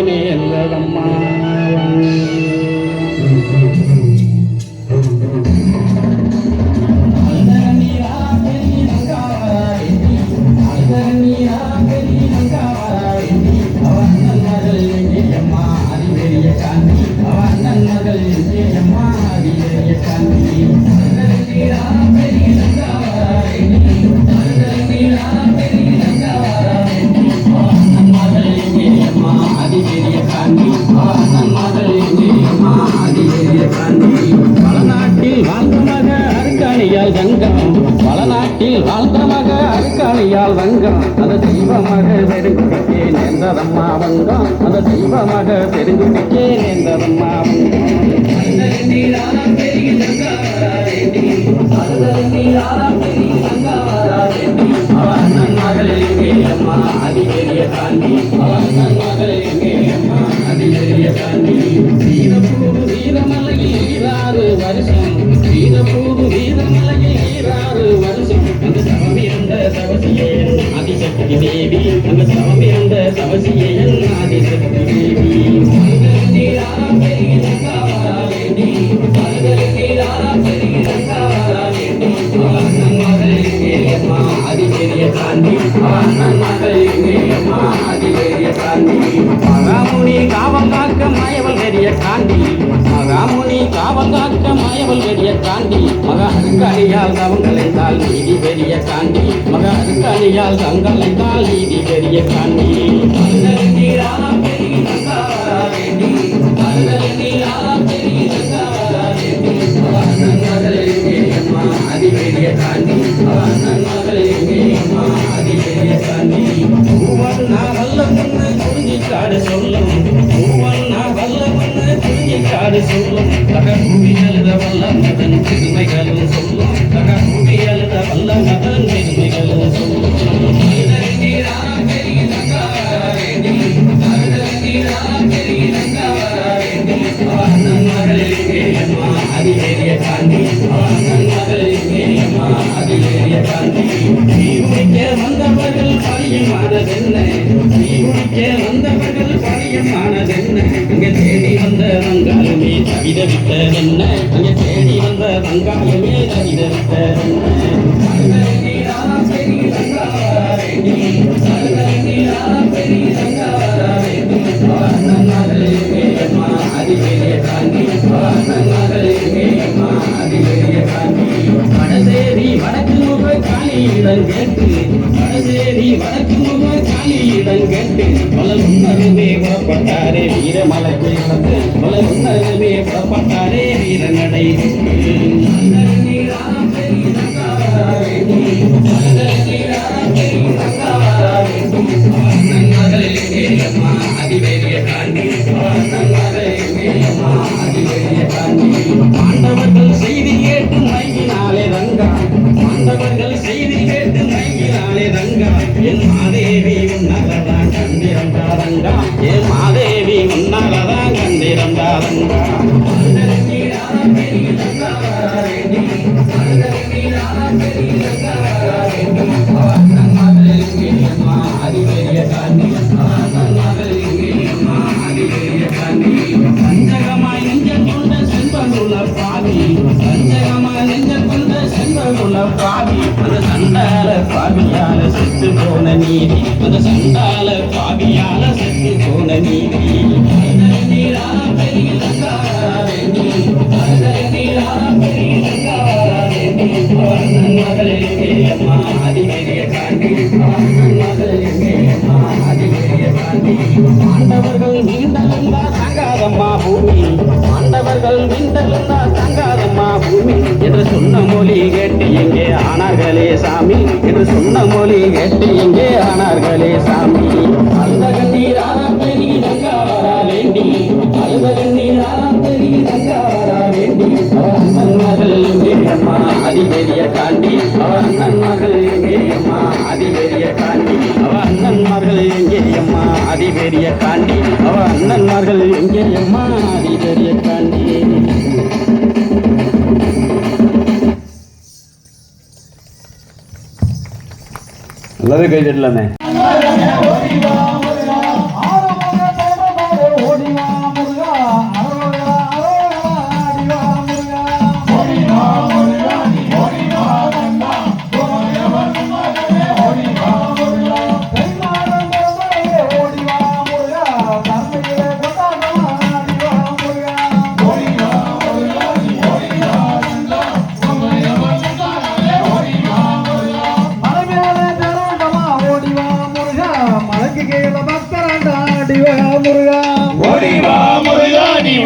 நேர்ந்ததம்மா வளநாட்டில் வாழ்ந்த மக அருக்காணியால் வங்கம் அந்த தெய்வ மக பெருங்குடிக்கே நேர்ந்ததம்மா வங்கம் அந்த தெய்வ மக பெருங்குடிக்கே நேர்ந்ததம்மா வீரமலையில் ஈராறு வருஷம் வீரபூது வீரமலையில் ஈராறு வருஷம் அந்த சவம் இருந்த சவசியன் ஆதிசக்தி தேவி அந்த சவம் இருந்த சவசியன் ஆதிசக்தி தேவி மகாமுனி காவல் காக்க மாயவல் பெரிய காண்டி மகாமுனி காவல் காக்க மாயவல் பெரிய காண்டி மக அருக்காணியால் தவங்களைந்தால் நீதி பெரிய காண்டி மக அருக்காணியால் தங்களைந்தால் நீதி பெரிய காண்டி அதிபெரிய காண்டி குறிஞ்சிக்காடு சொல்லும் குறிஞ்சிக்காடு சொல்லும் தகூவி எழுத வல்ல மதன் பெருமைகளும் சொல்லும் தகூவி எழுத வல்ல மதன் பெருமைகளும் சொல்லும் அதிபெரிய காண்டி அதிபெரிய காண்டி நீ முடிக்க வந்தவர்கள் பணியமானதென்ன நீ முடிக்க வந்தவர்கள் பணியமானதென்ன அங்கே தேடி வந்த வங்காளமே தவிதவித்ததென்ன அங்கே தேடி வந்த வங்காளமே தவிதவித்ததென்ன அதிபெரிய காண்டி அதிபெரிய காண்டி வடசேரி வடக்கு முக காளியிடம் கேட்டு வடசேரி வடக்கு முக காளியிடம் கேட்டு பல உன்னருமே புறப்பட்டாரே வீரமலைக்கு வந்து பல உன்னருமே புறப்பட்டாரே வீரநடை அதிபெரிய காண்டி பாண்டவர்கள் செய்தி கேட்டு மையினாலே ரங்கா பாண்டவர்கள் செய்தி கேட்டு மையினாலே ரங்கா என் மாதேவி உன்னலதான் கண்டிரந்தா ரங்கா என் மாதேவி உன்னலதான் கண்டிரந்தா பாவியால செத்து போன நீதி அந்த சண்டால பாவியால செத்து போன நீதி ஆண்டவர்கள் மீண்டலுந்தா தங்காதம்மா பூமி ஆண்டவர்கள் மீண்டலுந்தா தங்காதம்மா பூமி என்று சொன்ன மொழி கேட்டு எங்கே ஆனார்களே சாமி என்று சொன்ன மொழி கேட்டு எங்கே ஆனார்களே சாமி அந்த கண்ணீரான பெரிய தங்கா வரா வேண்டி அந்த கண்ணீரான பெரிய தங்கா வரா வேண்டி அண்ணன் மகள் எங்கே அம்மா அதிபெரிய காண்டி அண்ணன் மகள் எங்கே அம்மா அதிபெரிய காண்டி அண்ணன் மகள் எங்கே அம்மா அதிபெரிய காண்டி அண்ணன் மகள் எங்கே அம்மா அதிபெரிய காண்டி எல்லாரும் கை தட்டலாமே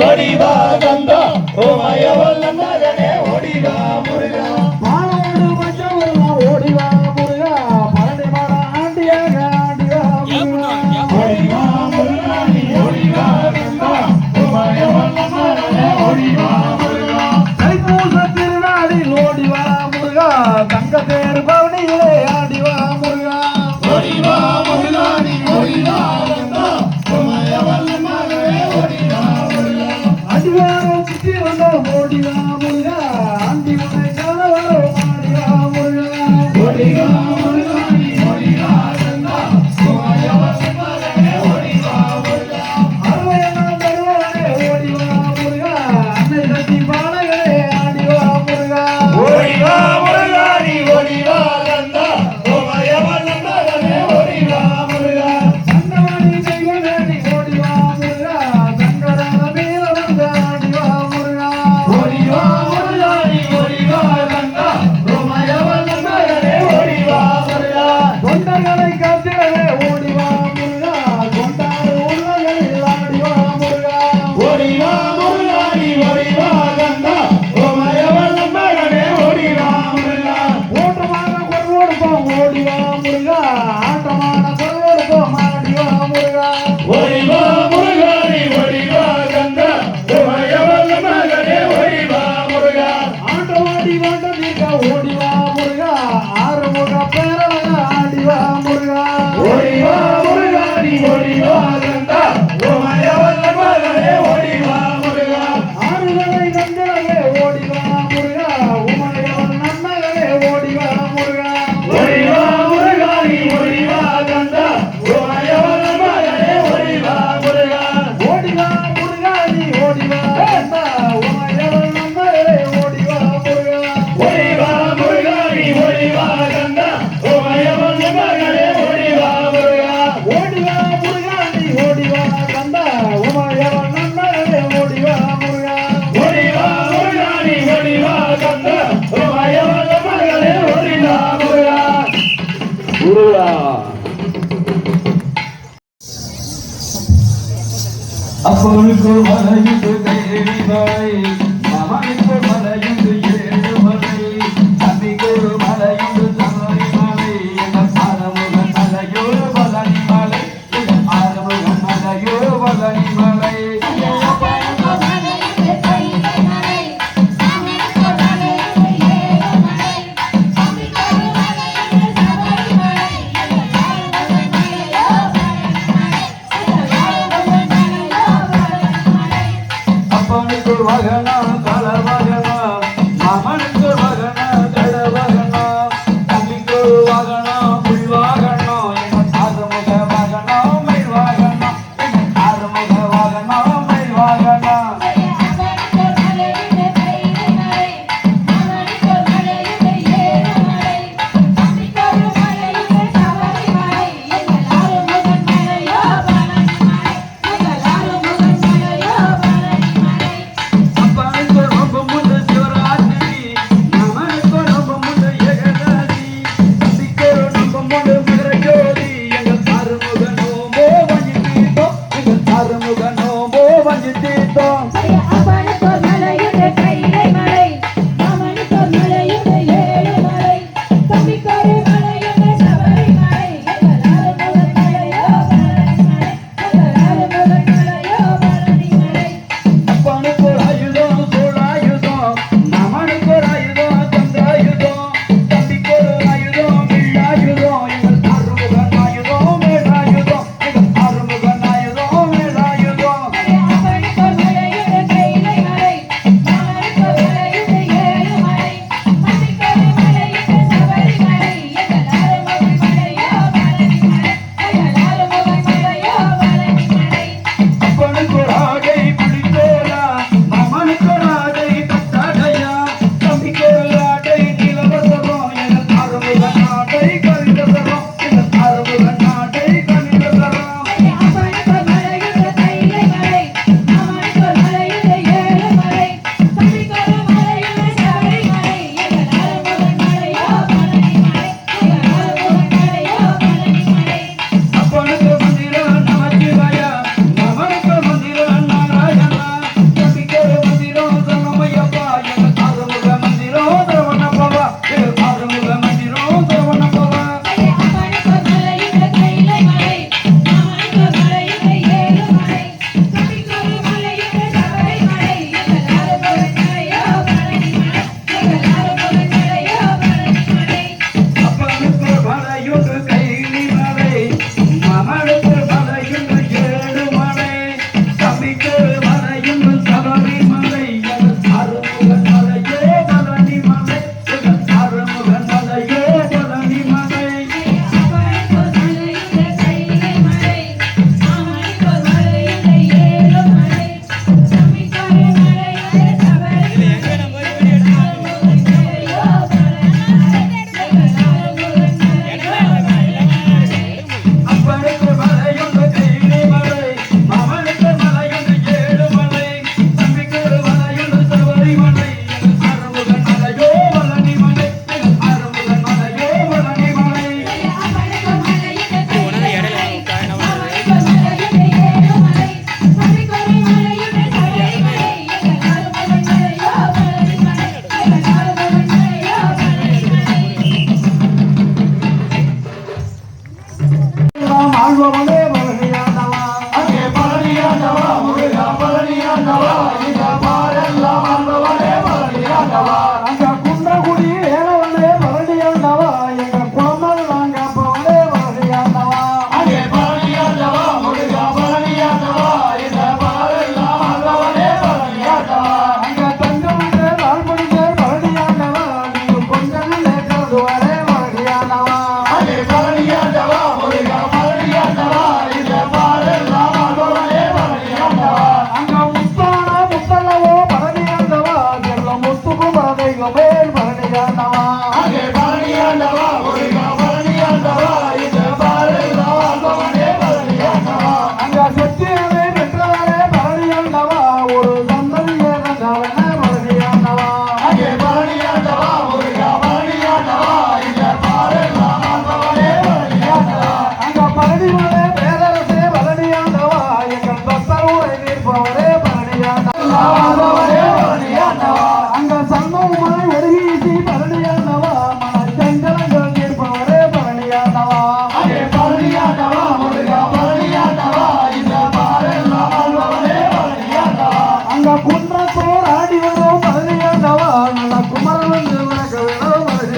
ஓடிவா கந்தா ஓமயவல்ல மகனே ஓடிவா முருகா மாலோடு மச்சவல்ல ஓடிவா முருகா பழனி மட ஆண்டியாக ஆடிவா முருகா ஓடிவா முருகா நீ ஓடிவா கந்தா ஓமயவல்ல மகனே ஓடிவா முருகா தைப்பூச திருநாளில் ஓடிவா முருகா தங்க தேர் பவனியிலே ஆடிவா முருகா ஓடிவா முருகா நீ ஓடிவா கந்தா ஓமயவல்ல மகனே ஓடிவா அடிவாரம் சுற்றி வந்தோம் ஓடிவா முருகா ஆண்டி உன்னை காணவரும் ஆடிவா முருகா ஓடிவா முருகா நீ ஓடிவா கந்தா ஓமயவல்ல மகனே ஓடிவா முருகா அருமையெல்லாம் தருவானே ஓடிவா முருகா அன்னை சக்தி பாலகனே ஆடிவா முருகா ஓடிவா முருகா நீ ஓடிவா கந்தா ஓமயவல்ல மகனே ஓடிவா முருகா அன்னவாணி தெய்வமே நீ ஓடிவா முருகா தங்கரான மேல வந்து ஆடிவா முருகா ஓடிவா முருகா நீ ஓடிவா கந்தா ஓமயவல்ல மகனே ஓடிவா முருகா தொண்டர்களை காத்திடவே ஓடிவா முருகா கொண்டாடு உள்ளங்களில் ஆடிவா முருகா ஓடிவா முருகா நீ ஓடிவா கந்தா ஓமயவல்ல மகனே ஓடிவா முருகா ஓட்டமான குரலோடுப்போம் ஓடிவா முருகா ஆட்டமான குரலோடுப்போம் ஆடிவா முருகா ஓடிவா முருகா நீ ஓடிவா கந்தா ஓமயவல்ல மகனே ஓடிவா முருகா ஆட்டவாடி வாண்டதீர்க்க ஓடிவா முருகா ஆறுமுக பேரழக ஆடிவா முருகா ஓடிவா முருகா நீ ஓடிவா கந்தா ஓமயவல்ல மகனே ஓடிவா முருகா ஆறுதலை கண்டவே ஓடிவா முருகா உமையவன் நன்மகனே ஓடிவா முருகா ஓடிவா முருகா நீ ஓடிவா கந்தா ஓமயவல்ல மகனே ஓடிவா முருகா ஓடிவா முருகா நீ ஓடிவா கந்தா உமையவன் நன்மகனே ஓடிவா முருகா ஓடிவா முருகா நீ ஓடிவா கந்தா உமையவன் நன்மகனே ஓடிவா முருகா ஓடிவா முருகா நீ ஓடிவா கந்தா உமையவன் நன்மகனே ஓடிவா முருகா ஓடிவா முருகா நீ ஓடிவா கந்தா உமையவன் நன்மகனே ஓடிவா முருகா முருகா அப்பனுக்கு மலையுண்டு தேடி மலை மகனுக்கு மலையுண்டு ஏழு மலை தம்பிக்கு ஒரு மலையுண்டு தவறி மலை எங்கள் ஆறுமுக மலையோ பழனி மலை எங்கள் ஆறுமுக மலையோ பழனி மலை அப்பனுக்கு மகனா தல மகனா மகனுக்கு மகனா தட மகனா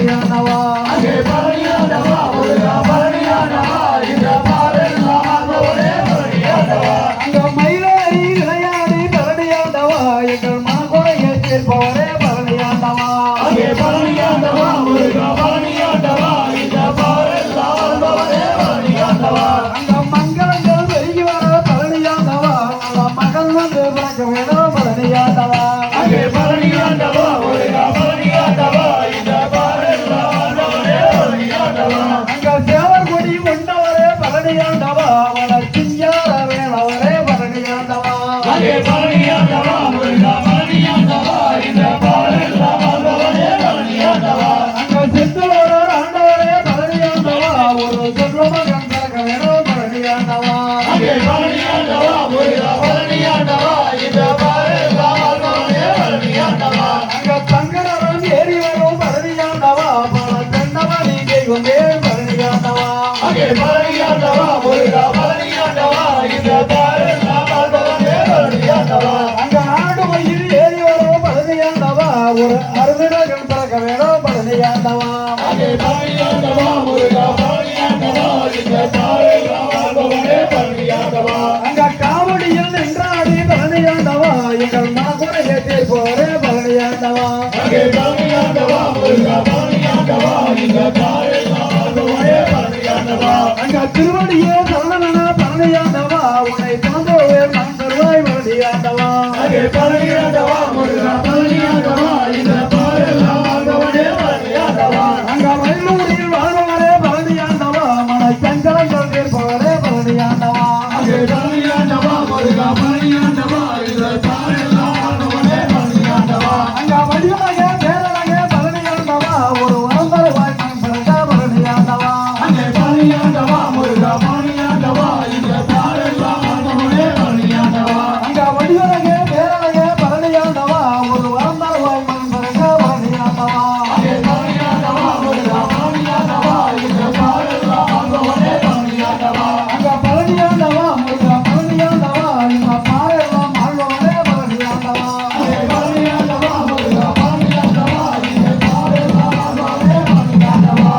பழனியாண்டவா அங்கே பழனியாண்டவா முருகா பழனியாண்டவா இந்த பாரெல்லாம் ஆண்டவனே பழனியாண்டவா அங்க மயிலாடி விளையாடி பழனியாண்டவா எங்கள் மனக்குறையை தீர்ப்பவரே பழனியாண்டவா அங்கே பழனியாண்டவா முருகா பழனியாண்டவா இந்த பாரெல்லாம் ஆண்டவனே பழனியாண்டவா அங்க மங்களங்கள் பெருகி வர பழனியாண்டவா நல்ல மகள் வந்து பிறக்க வேணும் பழனியாண்டவா அங்கே பழனியாண்டவா முருகா பழனியாண்டவா இந்த பாரெல்லாம் ஆண்டவனே பழனியாண்டவா அங்க சேவர் கொடி கொண்டவரே பழனியாண்டவா அவளை சிங்கார வேணவரே பழனியாண்டவா அங்கே பழனியாண்டவா முருகா பழனியாண்டவா இந்த பாரெல்லாம் ஆண்டவனே பழனியாண்டவா அங்க செந்தூர் ஆண்டவரே பழனியாண்டவா ஒரு சொல்ல மகன் பிறக்க வேணும் பழனியாண்டவா அங்கே பழனியாண்டவா முருகா பழனியாண்டவா இந்த பாரெல்லாம் ஆண்டவனே பழனியாண்டவா அங்க தங்கரன் ஏறி வரும் பழனியாண்டவா பல தென்னவழி கொண்டே பழனியாண்டவா அங்கே பழனியாண்டவா முருகா பழனியாண்டவா இந்த பாரெல்லாம் ஆண்டவனே பழனியாண்டவா அங்க ஆடு மயில் ஏறி வரும் பழனியாண்டவா ஒரு அருவினர்கள் பிறக்க வேணும் பழனியாண்டவா அங்கே பழனியாண்டவா முருகா பழனியாண்டவா இந்த பாரெல்லாம் ஆண்டவனே பழனியாண்டவா அங்க காவடியில் நின்றாடி பழனியாண்டவா எங்கள் மனக்குறையை தீர்ப்பவரே பழனியாண்டவா அங்கே பழனியாண்டவா முருகா பழனியாண்டவா இந்த பாரெல்லாம் ஆண்டவனே பழனியாண்டவா அங்க திருவடியே சரணன பழனியாண்டவா உன்னை தந்தோவே மண் தருவாய் பழனியாண்டவா அங்கே பழனியாண்டவா முருகா பழனியாண்டவா இந்த பாரெல்லாம் ஆண்டவனே பழனியாண்டவா அங்க மயிலூரில் வாழ்பவரே பழனியாண்டவா மன சங்கடங்கள் தீர்ப்பவரே பழனியாண்டவா அங்கே பழனியாண்டவா முருகா பழனியாண்டவா இந்த பாரெல்லாம் ஆண்டவனே பழனியாண்டவா அங்க வடிவனக பேரனக பழனியாண்டவா ஒரு வரம் தருவாய் மண் பிறந்த பழனியாண்டவா அங்கே பழனியாண்டவா முருகா பழனியாண்டவா இந்த பாரெல்லாம் ஆண்டவனே பழனியாண்டவா அங்க வடிவனக பேரனக பழனியாண்டவா ஒரு வரம் தருவாய் மண் பிறந்த பழனியாண்டவா அங்கே பழனியாண்டவா முருகா பழனியாண்டவா இந்த பாரெல்லாம் ஆண்டவனே பழனியாண்டவா அங்க பழனியாண்டவா முருகா பழனியாண்டவா இந்த பாரெல்லாம் ஆழ்பவரே பழனியாண்டவா அங்கே பழனியாண்டவா முருகா பழனியாண்டவா இந்த பாரெல்லாம் ஆண்டவனே பழனியாண்டவா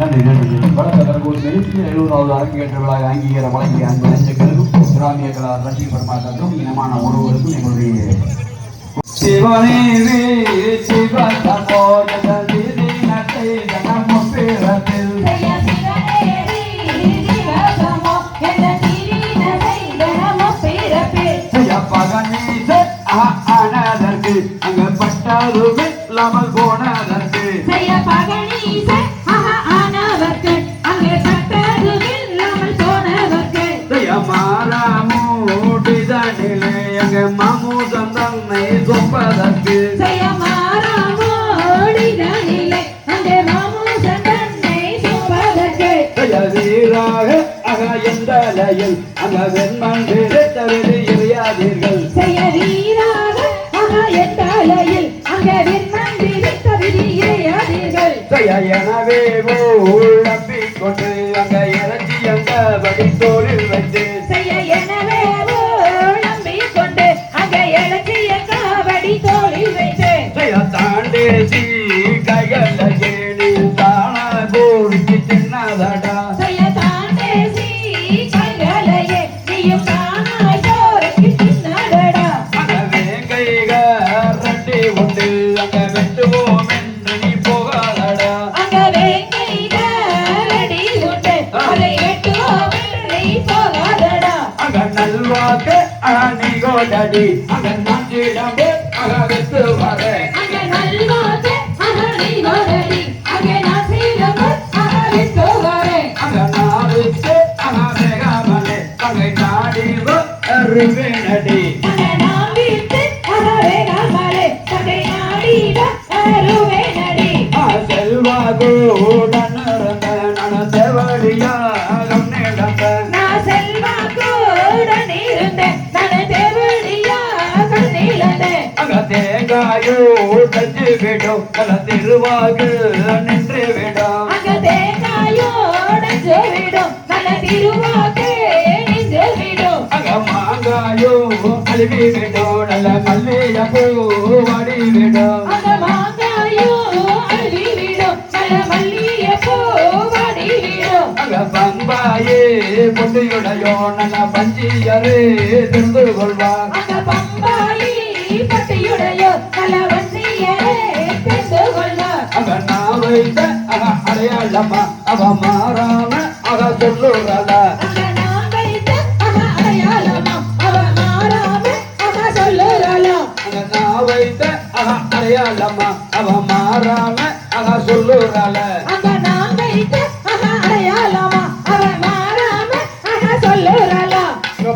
நன்றி நன்றி வடக்கதற்கூர் மெரிட்டில் 70வது அரங்கேற்ற விழா அங்கீகார வழங்கிய அன்பு நெஞ்சங்களுக்கும் கிராமிய கலா ரசிக பெருமாட்டத்திற்கும் இனமான ஒருவருக்கும் எங்களுடைய சிவனேவே சிவத்தமோ ஜகதீதி நட்டை ஜனம பேரத்தில் பகனீச ஆனதற்கு அங்க பட்டாருவே இல்லாமல் போனதற்கு மாறாமூடிதனிலே அங்க மாமூசம் தன்னை சொப்பதற்கு வீராக அக எந்த அலையில் அங்க வெண்மண் தருது எறியாதீர்கள் எனவே நம்பிக்கொண்டு அங்க இறச்சி அங்க வடித்தோரில் வைத்து தாண்டேசி கையலையே நீ தான போடிக்கு சின்னதடா வேங்கைகரண்டி உண்டு அங்க வெட்டுவோம் என்று நீ போகாதடா அங்க நல்வாக்கு அணிகோடடி அங்க நாட்டிடமே அக வெத்து வர அங்க நாளுக்கு அக வேகாமலே அங்க நாடிவ அருவேனடி செல்வாகுடன் நடந்த தேவடியா நடந்த அங்க தேங்காயோ தஞ்சு விடும் பல திருவாகு நின்று விடும் அங்க மாங்காயோ நழுவி விடும் நல்ல மல்லிய பூ வாடி விடும் அந்த மாங்காயோ அழுவி விடும் நல்ல மல்லிகைப்பூ வாடி விடும் அங்க பம்பாயே பொட்டியுடையோ நல்ல பஞ்சியரு திருந்து கொள்வார் அந்த பம்பாயி பட்டியுடையோ நல்ல வஞ்சியரே தெரிந்து கொள்வார் அங்க நான் வைத்த அடையாளமா அவ மாறாம அவ சொல்லுறல அங்க நான் வைத்த அடையாளமா அவ மாறாம அவ சொல்லுறாளோ அங்க நான் வைத்த அடையாளமா அவ மாறாம அவ சொல்லுறல அங்க நான் வைத்த அடையாளமா அவ மாறாம அவ சொல்லுறாளோ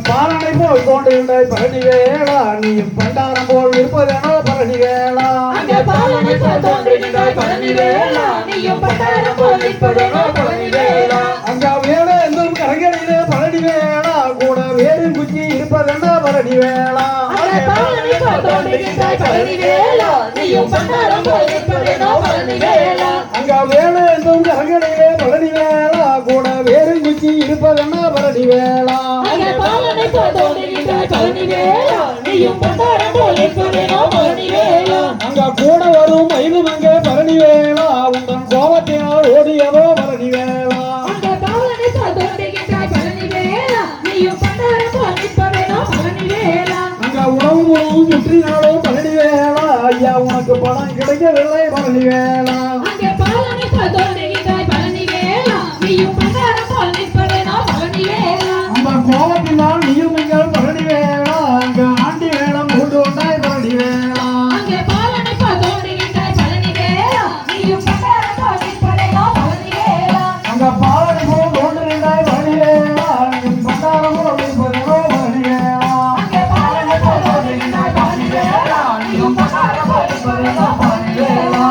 பாலனை போல் தோன்றுகின்றாய் பழனி வேளா நீயும் பண்டாரம் போல் இருப்பதெனோ பழனி வேளா அங்க பாலனை போல் தோன்றுகின்றாய் பழனி வேளா நீயும் பட்டாரம் போல் நிற்பதெனோ பழனி வேளா அங்க வேலை என்னும் கரங்கடியிலே பழனி வேளா கூட வேறு குச்சி இருப்பதென்னா பழனி வேளா அங்க பாலனை போல் தோன்றுகின்றாய் பழனி வேளா நீயும் பட்டாரம் போல் நிற்பதெனோ பழனி வேளா அங்க வேலை என்னும் கரங்கடியிலே பழனி வேளா கூட வேறு குச்சி இருப்பதென்னா பழனி வேளா அங்க பாலனை போல் தோன்றுகின்றாய் பழனி வேளா நீயும் பட்டாரம் போல் நிற்பதெனோ பழனி வேளா அங்க கூட வரும் மயிலும் அங்கே பழனி வேளா உங்கள் கோபத்தினால் ஓடியதோ பழனி வேளா அங்க பாலனை போல் தோன்றுகின்றாய் பழனி வேளா நீயும் பட்டாரம் போல் நிற்பதெனோ பழனி வேளா அங்க உணவு உணவு சுற்றினாலும் பழனி வேளா ஐயா உனக்கு பணம் கிடைக்கவில்லை பழனி வேளா அங்க பாலனை போல் தோன்றுகின்றாய் பழனி வேளா நீயும் பட்டாரம் போல் நிற்பதெனோ பழனி வேளா அந்த கோபத்தினால் நீயும் எங்கள் பழனி வேளா அங்க ஆண்டி வேளம் கொண்டு வந்தாய் பழனி வேளா அங்க பாலனை போல் தோன்றுகின்றாய் பழனி வேளா நீயும் பட்டாரம் போல் நிற்பதெனோ பழனி வேளா அங்க பாலனை போல் தோன்றுகின்றாய் பழனி வேளா நீ பண்டாரம் போல் இருப்பதோ பழனி வேளா அங்க பாலனை போல் தோன்றுகின்றாய் பழனி வேளா நீயும் பட்டாரம் போல் நிற்பதெனோ பழனி வேளா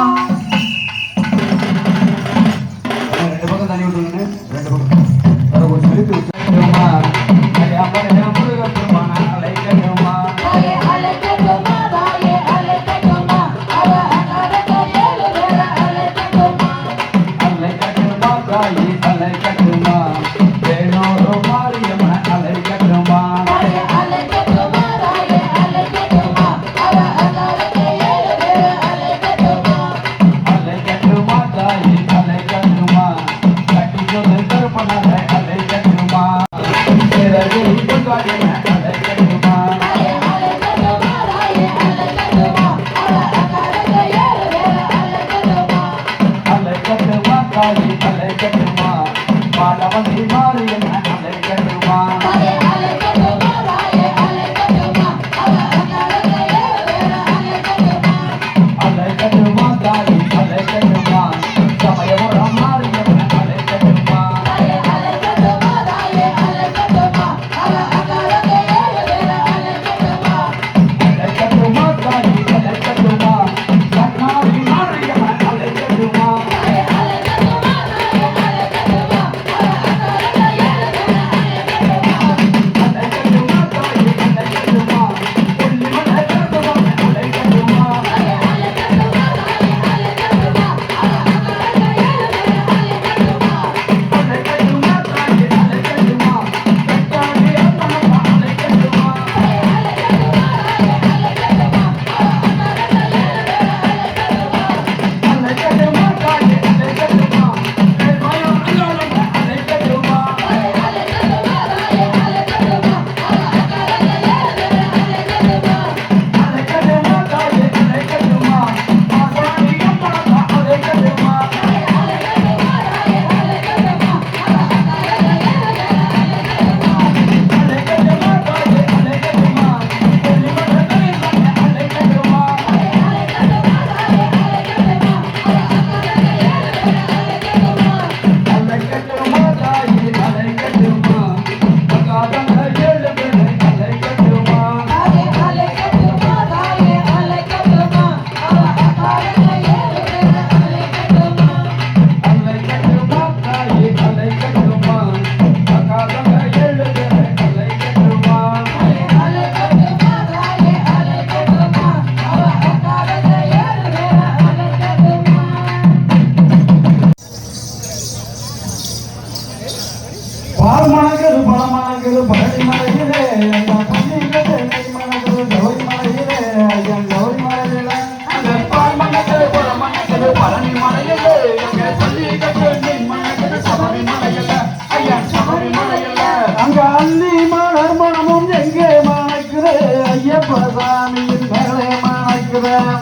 ரெண்டு பக்கம் தண்ணி விட்டுருங்க ரெண்டு பக்கம்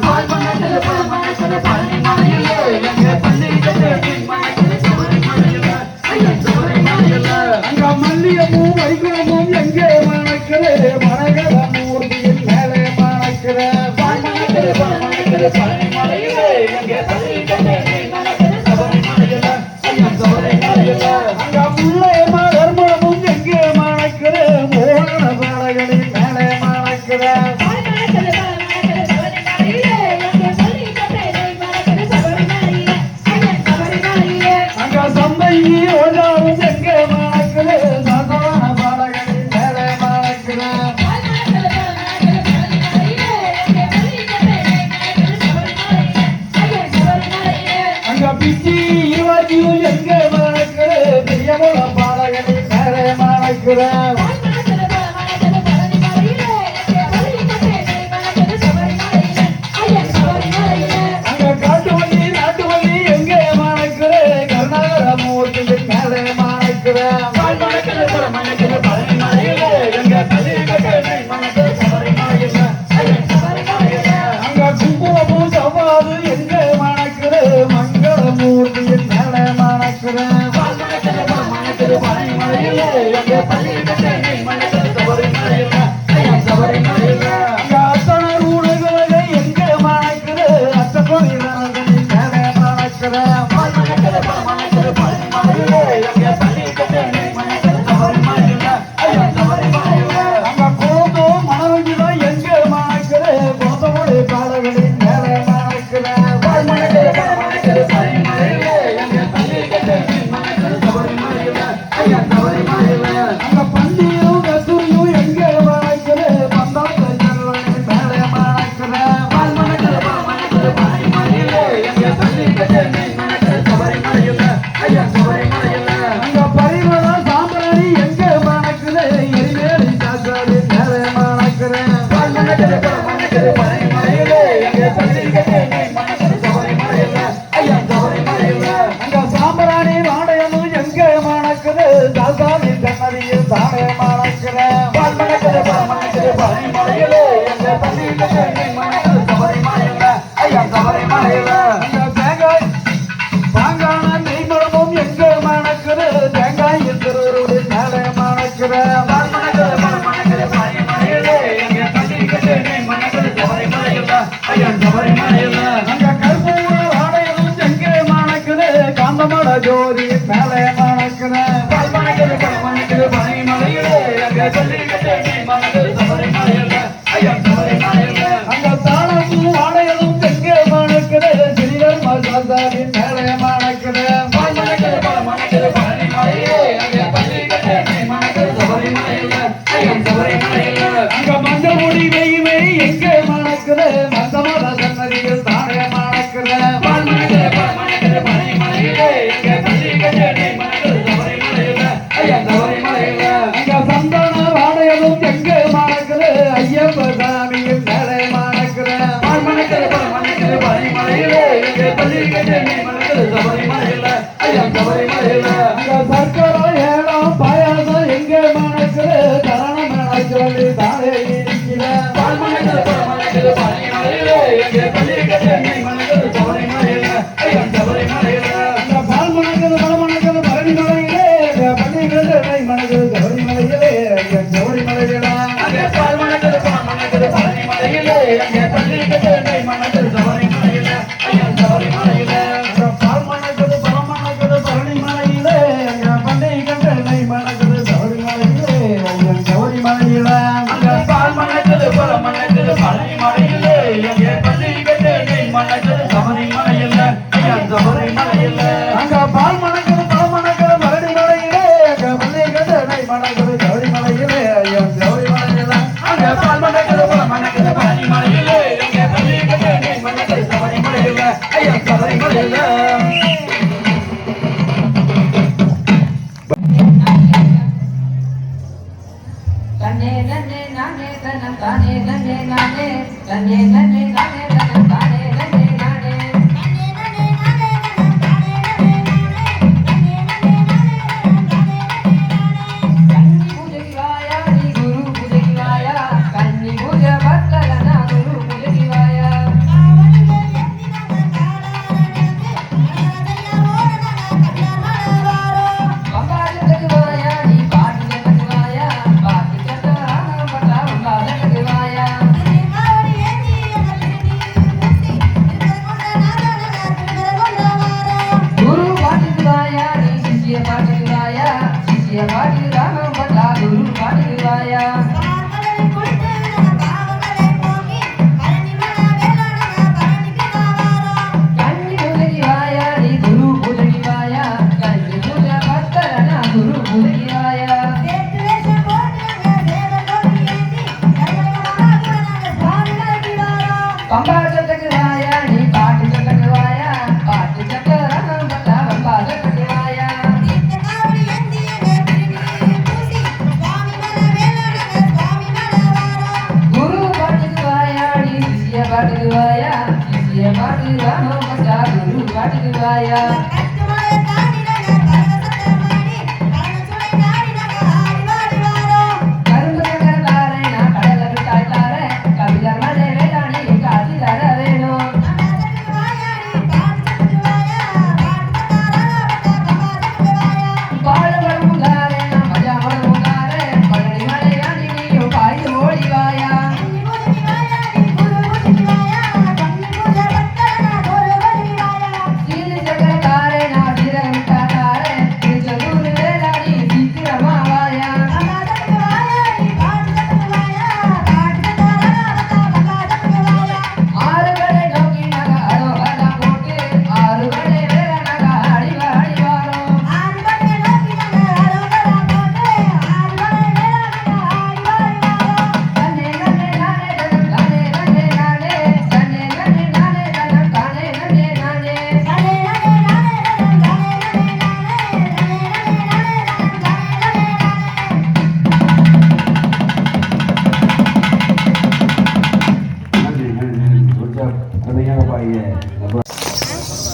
பால் மணக்குது பழம் மணக்குது பழனி மலையிலே எங்கே பள்ளி கட்டு நெய் மணக்குது சபரிமலையிலே ஐயன் சபரிமலையிலே அங்க மல்லியமும் வைகுணமும் எங்கே மணக்குது மரகத மூர்த்தியின் மேலே மணக்குது பால் மணக்குது பழம் மணக்குது பழனி மலையிலே எங்கே பள்ளி கட்டு நெய் மணக்குது சபரிமலையிலே ஐயன் சபரிமலையிலே அங்க முல்லை மலர்மணமும் எங்கே மணக்குது மோகன பாடகளின் மேலே மணக்குது பால் மணக்குது பழம் மணக்குது பழனி மலையிலே எங்கே பள்ளி கட்டு நெய் மணக்குது சபரிமலையிலே ஐயன் சபரிமலையிலே அங்க சந்தையி ரோஜாவும் எங்கே மணக்குது சந்தன பாடகளின் மேலே மணக்குது பால் மணக்குது பழம் மணக்குது பழனி மலையிலே எங்கே பள்ளி கட்டு நெய் மணக்குது சபரிமலையிலே ஐயன் சபரிமலையிலே அங்க பிச்சி யுவதியும் எங்கே மணக்குது பிரியமுல பாடகளின் மேலே மணக்குது பால் மணக்குது பழம் மணக்குது பழனி மலையிலே எங்கே பள்ளி கட்டு நெய் மணக்குது சபரிமலையிலே ஐயன் சபரிமலையிலே அங்க காட்டுவள்ளி நாட்டுவள்ளி எங்கே மணக்குது கருணாகர மூர்த்தியின் மேலே மணக்குது பால் மணக்குது பழம் மணக்குது பழனி மலையிலே எங்கே பள்ளி கட்டு நெய் மணக்குது சபரிமலையிலே ஐயன் சபரிமலையிலே அங்க குங்குமமும் செவ்வாது எங்கே மணக்குது மங்கள மூர்த்தியின் மேலே மணக்குது பால் மணக்குது பழம் மணக்குது பழனி மலையிலே எங்கே பள்ளி கட்டு நெய் மணக்குது சபரிமலையிலே ஐயன் சபரிமலையிலே அங்க அத்தனை ஊடுகளை எங்கே மணக்குது அத்தகோயிலின் மேலே மணக்குது பால் மணக்குது பழம் மணக்குது பழனி மலையிலே எங்கே பள்ளி கட்டு நெய் மணக்குது சபரிமலையிலே ஐயன் சபரிமலையிலே அங்க கோபம் மனரஞ்சிதம் எங்கே மணக்குது கோத்தமொழி பாடல்களின் மேலே மணக்குது பால் மணக்குது பழம் மணக்குது பழனி மலையிலே எங்கே பள்ளி கட்டு நெய் மணக்குது சபரிமலையிலே ஐயன் சபரிமலையிலே அங்க பந்தியும் கத்தூரியும் எங்கே மணக்குது பந்தாத்த செல்வனின் மேலே மணக்குது பால் மணக்குது பழம் மணக்குது பழனி மலையிலே எங்கே பள்ளி கட்டு நெய் மணக்குது சபரிமலையிலே ஐயன் சபரிமலையிலே அங்க பரிமள சாம்பிராணி எங்கே மணக்குது எரிமேலி சாஸ்திரின் மேலே மணக்குது பால் மணக்குது பழம் மணக்குது பழனி மலையிலே எங்கே பள்ளி கட்டு நெய் மணக்குது சபரிமலையிலே ஐயன் சபரிமலையிலே அங்க சாம்பிராணி நாணயமும் எங்கே மணக்குது சாஸ்தாவி சன்னதியில் தானே மணக்குது பால் மணக்குது பழம் மணக்குது பழனி மலையிலே எங்கே பள்ளி கட்டு நெய் மணக்குது சபரிமலையிலே ஐயன் சபரிமலையிலே அங்க தேங்காய் பாங்கான நெய்மரமும் எங்கே மணக்குது தேங்காயின் திருவருளின் மேலே மணக்குது பால் மணக்குது பழம் மணக்குது பழனி மலையிலே எங்கே பள்ளி கட்டு நெய் மணக்குது சபரிமலையிலே ஐயன் சபரிமலையிலே அங்க கற்பூர ஆடையமும் எங்கே மணக்குது காந்தமட ஜோதியின் மேலே மணக்குது பால் மணக்குது பழம் மணக்குது பழனி மலையிலே எங்கே பள்ளி கட்டு நெய் மணக்குது சபரிமலையிலே ஐயன் சபரிமலையிலே அங்க தாளமும் ஆடையமும் எங்கே மணக்குது சிறியர் மசாசாவின் மேலே மணக்குது பால் மணக்குது பழம் மணக்குது பழனி மலையிலே எங்கே பள்ளி கட்டு நெய் மணக்குது சபரிமலையிலே ஐயன் சபரிமலையிலே அங்க மஞ்சள் முடி வெய்மை எங்கே மணக்குது மந்தமத சன்னதியில் தானே மணக்குது பால் மணக்குது பழம் மணக்குது பழனி மலையிலே எங்கே பள்ளி கட்டு நெய் மணக்குது சபரிமலையிலே ஐயன் சபரிமலையிலே அங்க சந்தான ஆடையமும் எங்கே மணக்குது ஐயப்ப சாமியின் மேலே மணக்குது பால் மணக்குது பழம் மணக்குது பழனி மலையிலே எங்கே பள்ளி கட்டு நெய் மணக்குது சபரிமலையிலே ஐயன் சபரிமலையிலே அங்க சர்க்கரை ஏலம் பாயாசம் எங்கே மணக்குது கரணம் என சொல்லி தானே இருக்கிற பால் மணக்குது பழம் மணக்குது பழனி மலையிலே எங்கே பள்ளி கட்டு நெய் மணக்குது சபரிமலையிலே ஐயன் சபரிமலையிலே அங்க பால் மணக்குது பழம் மணக்குது பழனி மலையிலே பள்ளிகள் மணக்குது கௌரி மலையிலே கௌரி மலையிலே அங்கே பால் மணக்குது பழம் மணக்குது பழனி மலையிலே எங்கே பள்ளி கட்டு நெய் மணக்குது சபரிமலையிலே ஐயன் சபரிமலையிலே அங்க பால் மணக்குது பழம் மணக்குது பழனி மலையிலே பள்ளிகள் மணக்குது கௌரி மலையிலே கௌரி மலையிலே அங்கே பால் மணக்குது பழம் மணக்குது பழனி மலையிலே எங்கே பள்ளி கட்டு நெய் மணக்குது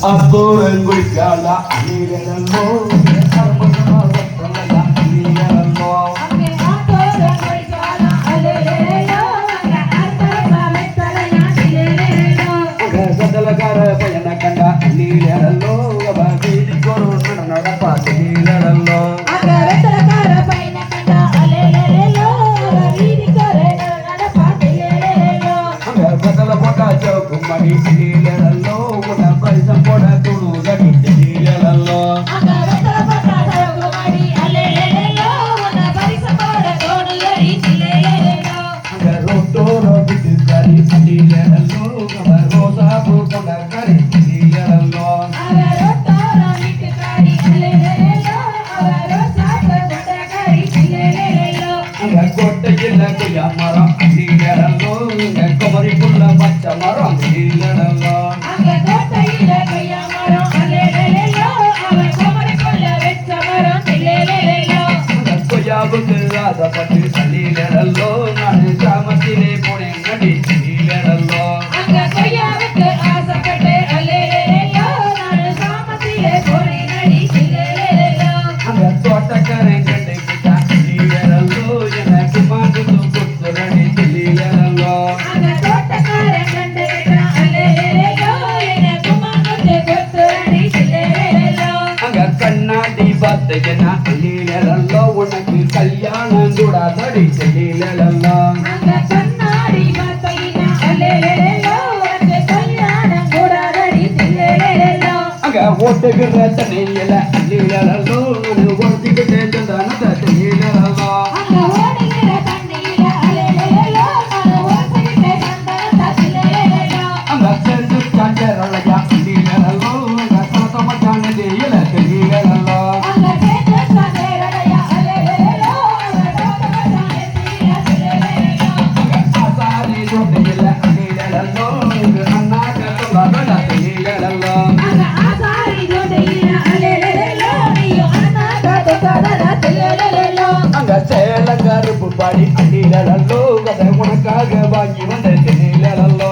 அத்தோரன் குடிக்கால நீரல்லோ அற்புதமா வந்தல நீரல்லோ சதலகார பையன கண்ட நீரல்லோ வீதி கொரு நடப்பா நீரல்லோ சதல போட்டா சோக்குமணி நீரல்லோ பரிசம் போட துணுகடி நீரல்லோ ரோட்டோரோ விட்டு கறி நீரல்லோ ரோசா பூ கொண்ட கறி நீரல்லோ கோட்டையில் கொய்யா மரம் நீரல்லோ குமரிக்குள்ள பச்சை மரம் நீரல்லோ கொய்யாவுக்கு ஆசைப்பட்டு தள்ளிலோ நான் சாமத்திலே போனேன் நடி நீலோ அந்த தோட்டக்காரன் கண்டுக்கிட்டா நீலோ எனக்கு மாட்டு கொடுத்துறடி நீலோ அங்க கண்ணாடி பார்த்தீங்கன்னா நீலோ உனக்கு கல்யாணம் கூட தடி நீலோ அங்க ஓட்டுகிற தண்ணியில நீலோ ஓட்டிக்கிட்டே தந்தான நீலோ அங்க சேர்ந்து காஞ்சரலையா நீலோ அங்க சமத்தமச்சான நீல நீலோ ஆசாரி சொன்னையில நீலோ அண்ணா கட்டுல நீலோ அங்க சேல கருப்பு பாடி நீலோ அதை உனக்காக வாங்கி வந்த நீலோ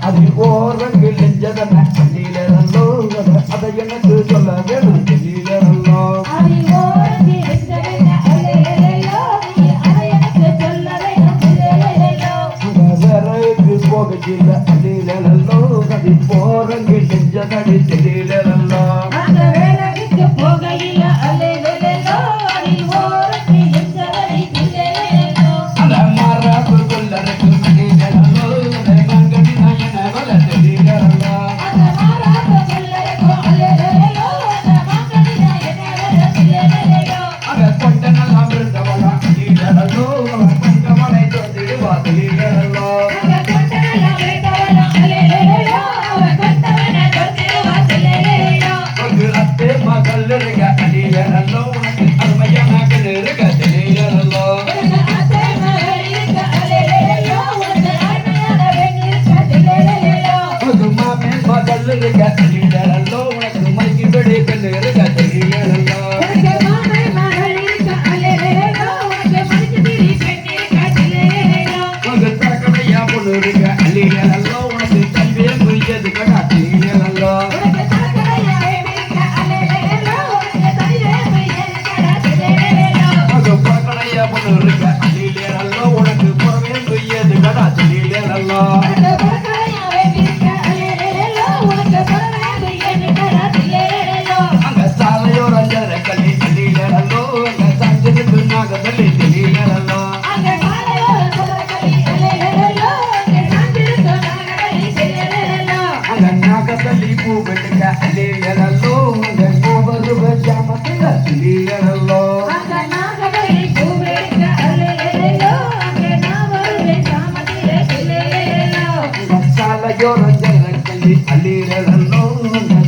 அது ஓரங்கு நெஞ்சதன நீலோ அதை எனக்கு சொல்ல வேணும் நீலோ விறகு போகச்சில்ல நீலோ அது போரங்கு நெஞ்சதடி நீலோ அந்த மரபு கொள்ளருக்கு நீலோ அதை மங்கடி நயன வளர்த்து நீலோ அத கொண்ட நல்லா இருந்தவளா நீலோ கொண்டவளை தொட்டிடுவா நீலோ அத்தே மகள் இருக்க நீலோ உனக்கு அருமையான கண் இருக்க நீலோ மாமே மகள் இருக்க நீலோ உனக்கு மைக்கு பெடி கண் இருக்க நீலோ அள்ளிடலோ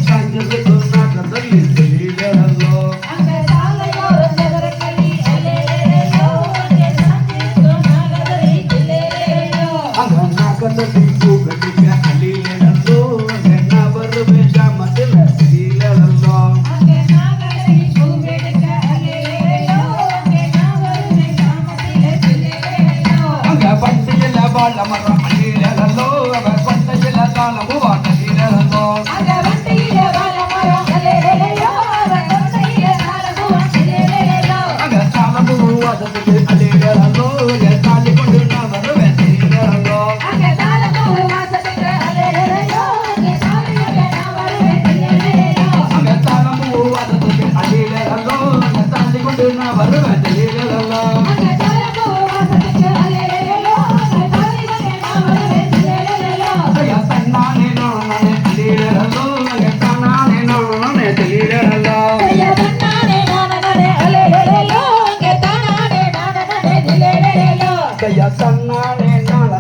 காஞ்சதுக்கு நாட்டதல்லி சொல்லிடலோ அங்க சாலையோரம் நகரக்கள்ளி அல்லேலேலோ அங்கே சாஞ்சிருக்கும் நாகதரை தில்லேலேலோ அங்க நாக்கத்தட்டி பூக்கட்டிக்க அள்ளிடலோ அங்க நான் வருவேன் சாமத்தில் அள்ளிடலோ அங்கே நாகதரை பூவெடுக்க அல்லேலேலோ அங்கே நான் வருவேன் காமத்திலே தில்லேலேலோ அங்க பண்டிகையில வாழ மரம் அள்ளிடலோ அங்க பண்டிகையில தாளமு வாட்டிடலோ அங்க வண்டியிலே வாழ மரம் அல்லேலேலோ வண்டியிலே தாளமும் தில்லேலேலோ அங்க தாளமு வாட்டத்துக்கு அள்ளிடலோ அங்க தாலி கொண்டு நான் வருவேன் அள்ளிடலோ அங்க தாளமும் வாசத்துக்கு அல்லேலேலோ அங்கே சாலையோட நான் வருவேன் தில்லேலேலோ அங்க தாளமு வாட்டத்துக்கு அள்ளிடலோ அங்க தாலி கொண்டு நான் வருவேன் அள்ளிடலோ அங்க தாளமும் வாசத்துக்கு அல்லேலேலோ அங்கே சாலையோட நான் வருவேன் தில்லேலேலோ ஐயா தன்னானே நானே அள்ளிடலோ அங்க தன்னானே நானே அள்ளிடலோ ஐயா தன்னானே நானனே அல்லேலேலோ அங்கே தானானே நானனே தில்லேலேலோ ஐயா தன்னானே நானே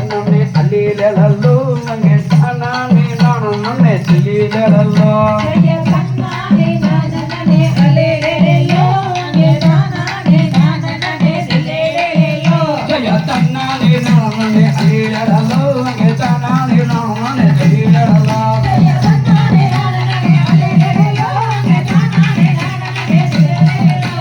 அள்ளிடலோ அங்க தன்னானே நானே அள்ளிடலோ ஐயா தன்னானே நானனே அல்லேலேலோ அங்கே தானானே நானனே தில்லேலேலோ ஐயா தன்னானே நானே அள்ளிடலோ அங்க தன்னானே நானே அள்ளிடலோ ஐயா தன்னானே நானனே அல்லேலேலோ அங்கே தானானே நானனே தில்லேலேலோ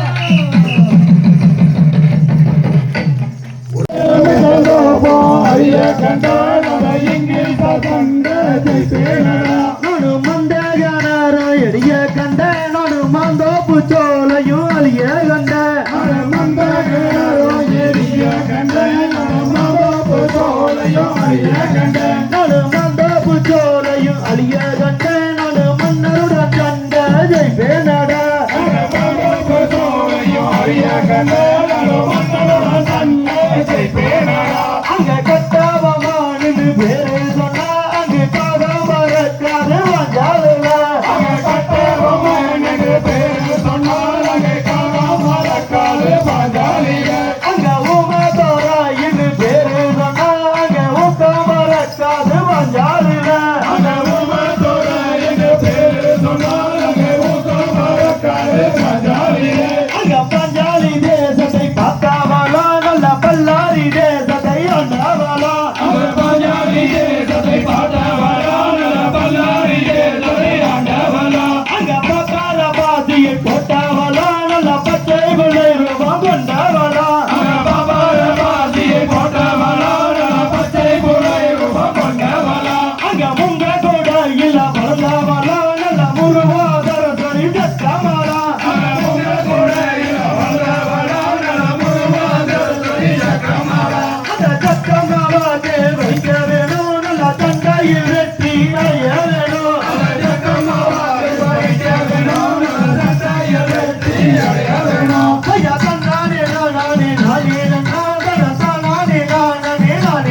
நானு மந்தகாரோ எளிய கண்ட நானு மாந்தோப்பு சோலையும் அழிய கண்ட நானு மாந்தோப்பு சோலையும் அழிய கண்ட நானு மன்னருடன் கண்ட ஜெய்பேனடா அங்க கட்டாபமானு பேரு சொன்னா அங்கு காக மறக்காது வந்தாலுல அங்க உமா தோராயின்னு பேரு சொன்னா அங்க ஊக்க மறக்காது வந்தாலுல அங்க பஞ்சாலி தேசத்தை பார்த்தாவளா நல்ல பல்லாரி தேசத்தை ஆண்டாவளா அங்க பக்கார பாசியை போட்டாவளா நல்ல பச்சை விளை ரூபம் கொண்டாவளா அங்க முங்க கூட இல்ல பறந்தாவளா நல்ல முருகாதர சொல்லி கட்டாவளா அந்த சக்கமாவாதே வைக்க வேணும் நல்ல தண்டையில் வெட்டி அடைய வேணும் ஐயா தன்னானே நானே நானே நன்னா தன்னானே நானே நானே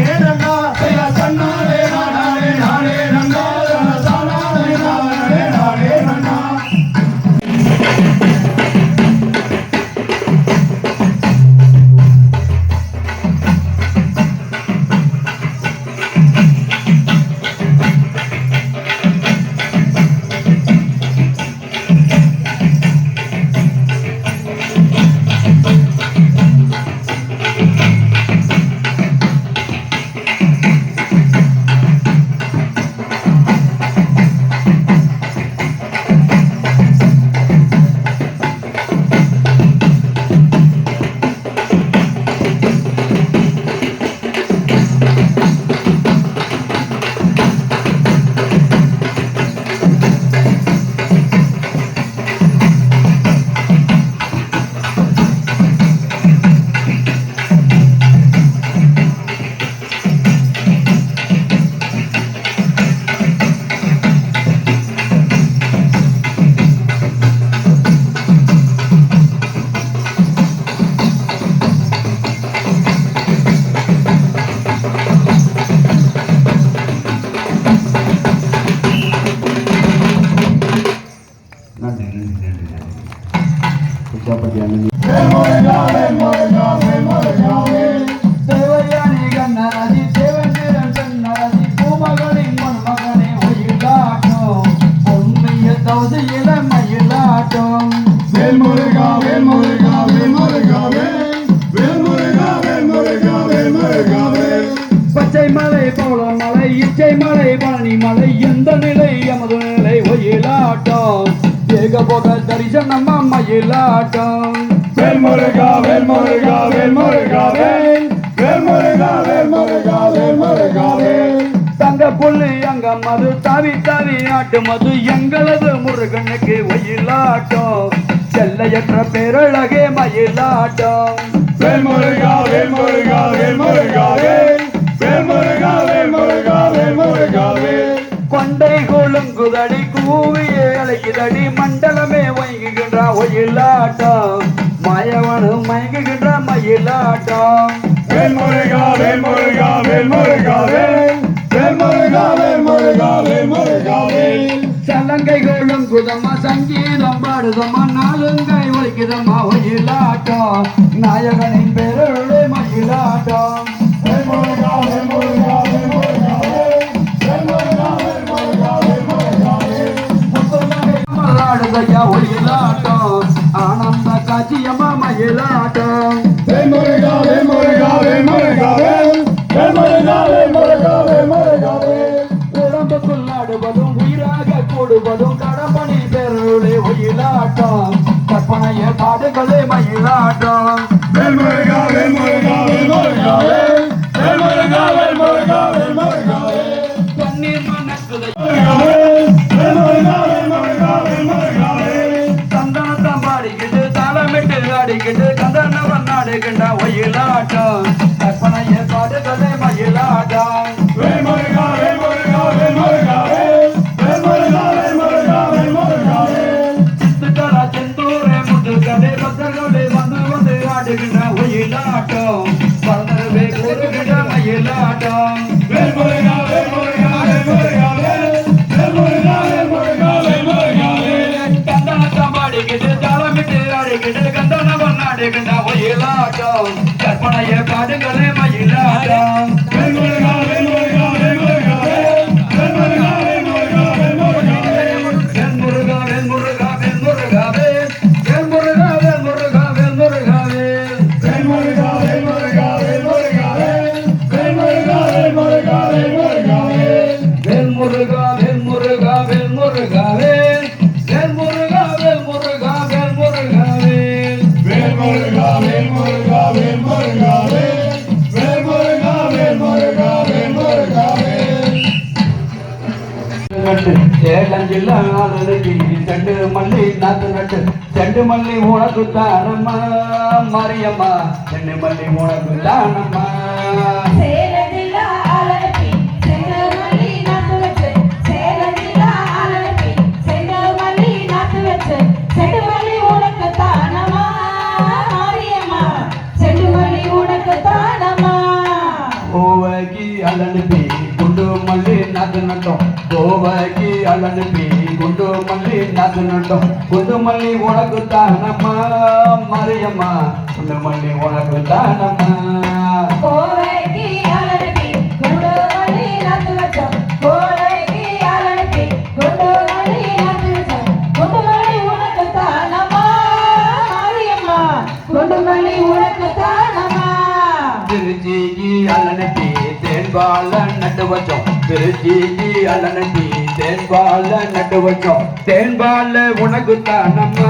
நன்னா தேவயானி கண்ணராஜி தேவந்திரன் கண்ணராஜி பூமகளின் மணமகனே உயிர்காட்டி மலை பழனி மலை எந்த நிலை எமது நிலை ஒயிலாட்டம் ஏக போக தரிசனம் மயிலாட்டம் வேல்முருகா வேல்முருகா வேல்முருகா வேல் வேல்முருகா வேல்முருகா வேல்முருகா வேல் தங்க புள்ளி அங்க மது தாவி தாவி ஆட்டு மது எங்களது முருகனுக்கு ஒயிலாட்டம் செல்லையற்ற பேரழகே மயிலாட்டம் வேல்முருகா வேல்முருகா வேல்முருகா வேல் வேல்முருகா வேல்முருகா வேல்முருகா வேல் கொண்டை கொழுங்குதடி கூவியே அழைக்குதடி மண்டலமே வைங்குகின்ற ஒயிலாட்டம் மாயவனும் மயங்குகின்ற மயிலாட்டம் வேல்முருகா வேல்முருகா வேல்முருகா வேல் வேல்முருகா வேல்முருகா வேல்முருகா வேல் சலங்கை கொழுங்குதம்மா சங்கீதம் பாடுதம்மா நாலுங்கை ஒழிக்குதம்மா ஒயிலாட்டம் நாயகனின் பேரொழி மயிலாட்டம் வேல்முருகா வேல்முருகா வேல்முருகா வேல் வேல்முருகா வேல்முருகா வேல்முருகா வேல் ஆடுதையா ஒயிலாட்டம் ஆனந்த காட்சியம்மா மயிலாட்டம் வேல்முருகா வேல்முருகா வேல்முருகா வேல் வேல்முருகா வேல்முருகா வேல்முருகா வேல் உடம்புக்குள்ளாடுவதும் உயிராக கூடுவதும் கடம்பணி பேருளே ஒயிலாட்டம் கற்பனைய பாடுகளே மயிலாட்டம் வேல்முருகா வேல்முருகா வேல்முருகா வேல் வேல்முருகா வேல்முருகா வேல்முருகா வேல் கண்ணீர் மணக்குதை வேல்முருகா வேல்முருகா வேல்முருகா வேல் சந்தானத்தம் பாடிக்கிட்டு தாளமிட்டு ஆடிக்கிட்டு கந்தனவன் நாடுகின்ற ஒயிலாட்டம் கற்பனைய பாடுகளே மயிலாட்டம் வேல்முருகா வேல்முருகா வேல்முருகா வேல் வேல்முருகா வேல்முருகா வேல்முருகா வேல் சித்துக்களா செந்தூரே முட்டுக்கடை பக்தர்களே வந்து வந்து ஆடுகின்ற ஒயிலாட்டம் பரதவே கூறுகின்ற மயிலாட்டம் வேல்முருகா வேல்முருகா வேல்முருகா வேல் வேல்முருகா வேல்முருகா வேல்முருகா வேல் கந்தனத்தம் பாடிக்கிட்டு தாளமிட்டு ஆடிக்கிட்டு கந்தனவன் நாடுகின்ற ஒயிலாட்டம் கற்பனைய பாடுகளே மயிலாட்டம் வேல்முருகா வேல்முருகா வேல்முருகா வேல் வேல்முருகா வேல்முருகா வேல்முருகா வேல் வேல்முருகா வேல்முருகா வேல்முருகா வேல் வேல்முருகா வேல்முருகா வேல்முருகா வேல் வேல்முருகா வேல்முருகா வேல்முருகா வேல் வேல்முருகா வேல்முருகா வேல்முருகா வேல் வேல்முருகா வேல்முருகா வேல்முருகா வேல் வேல்முருகா வேல்முருகா வேல்முருகா வேல் வேல்முருகா வேல்முருகா வேல்முருகா வேல் வேல்முருகா வேல்முருகா வேல்முருகா வேல் நட்டு சேலஞ்சில் ஆளுக்கு செண்டு மல்லி நாத்து நட்டு செண்டு மல்லி உனக்கு தானம்மா மரியம்மா செண்டு மல்லி உனக்கு தானம்மா சேலதில்லா ஆலனப்பி செங்கமல்லி நாத்து வச்சு சேலதில்லா ஆலனப்பி செங்கமல்லி நாத்து வச்சு செண்டுமல்லி உனக்கு தானமா மாரியம்மா செண்டுமல்லி உனக்கு தானமா கோவைக்கு அலனுப்பி குண்டு மல்லி நாத்து நட்டோம் கோவைக்கு அலனுப்பி குண்டு மல்லி நாத்து நட்டோம் குண்டு மல்லி உனக்கு தானம்மா மரியம்மா குண்டு மல்லி உனக்கு தானம்மா கோவைக்கு ஆலனப்பி குண்டுமல்லி நாத்து வச்சோம் கோவைக்கு ஆலனப்பி குண்டுமல்லி நாத்து வச்சோம் குண்டுமல்லி உனக்கு தானமா மாரியம்மா குண்டுமல்லி உனக்கு தானமா திருச்சிக்கு அலனுப்பி தேன்பால நட்டு வச்சோம் திருச்சிக்கு அலனுப்பி தேன்பால நட்டு வச்சோம் தேன்பால உனக்கு தானம்மா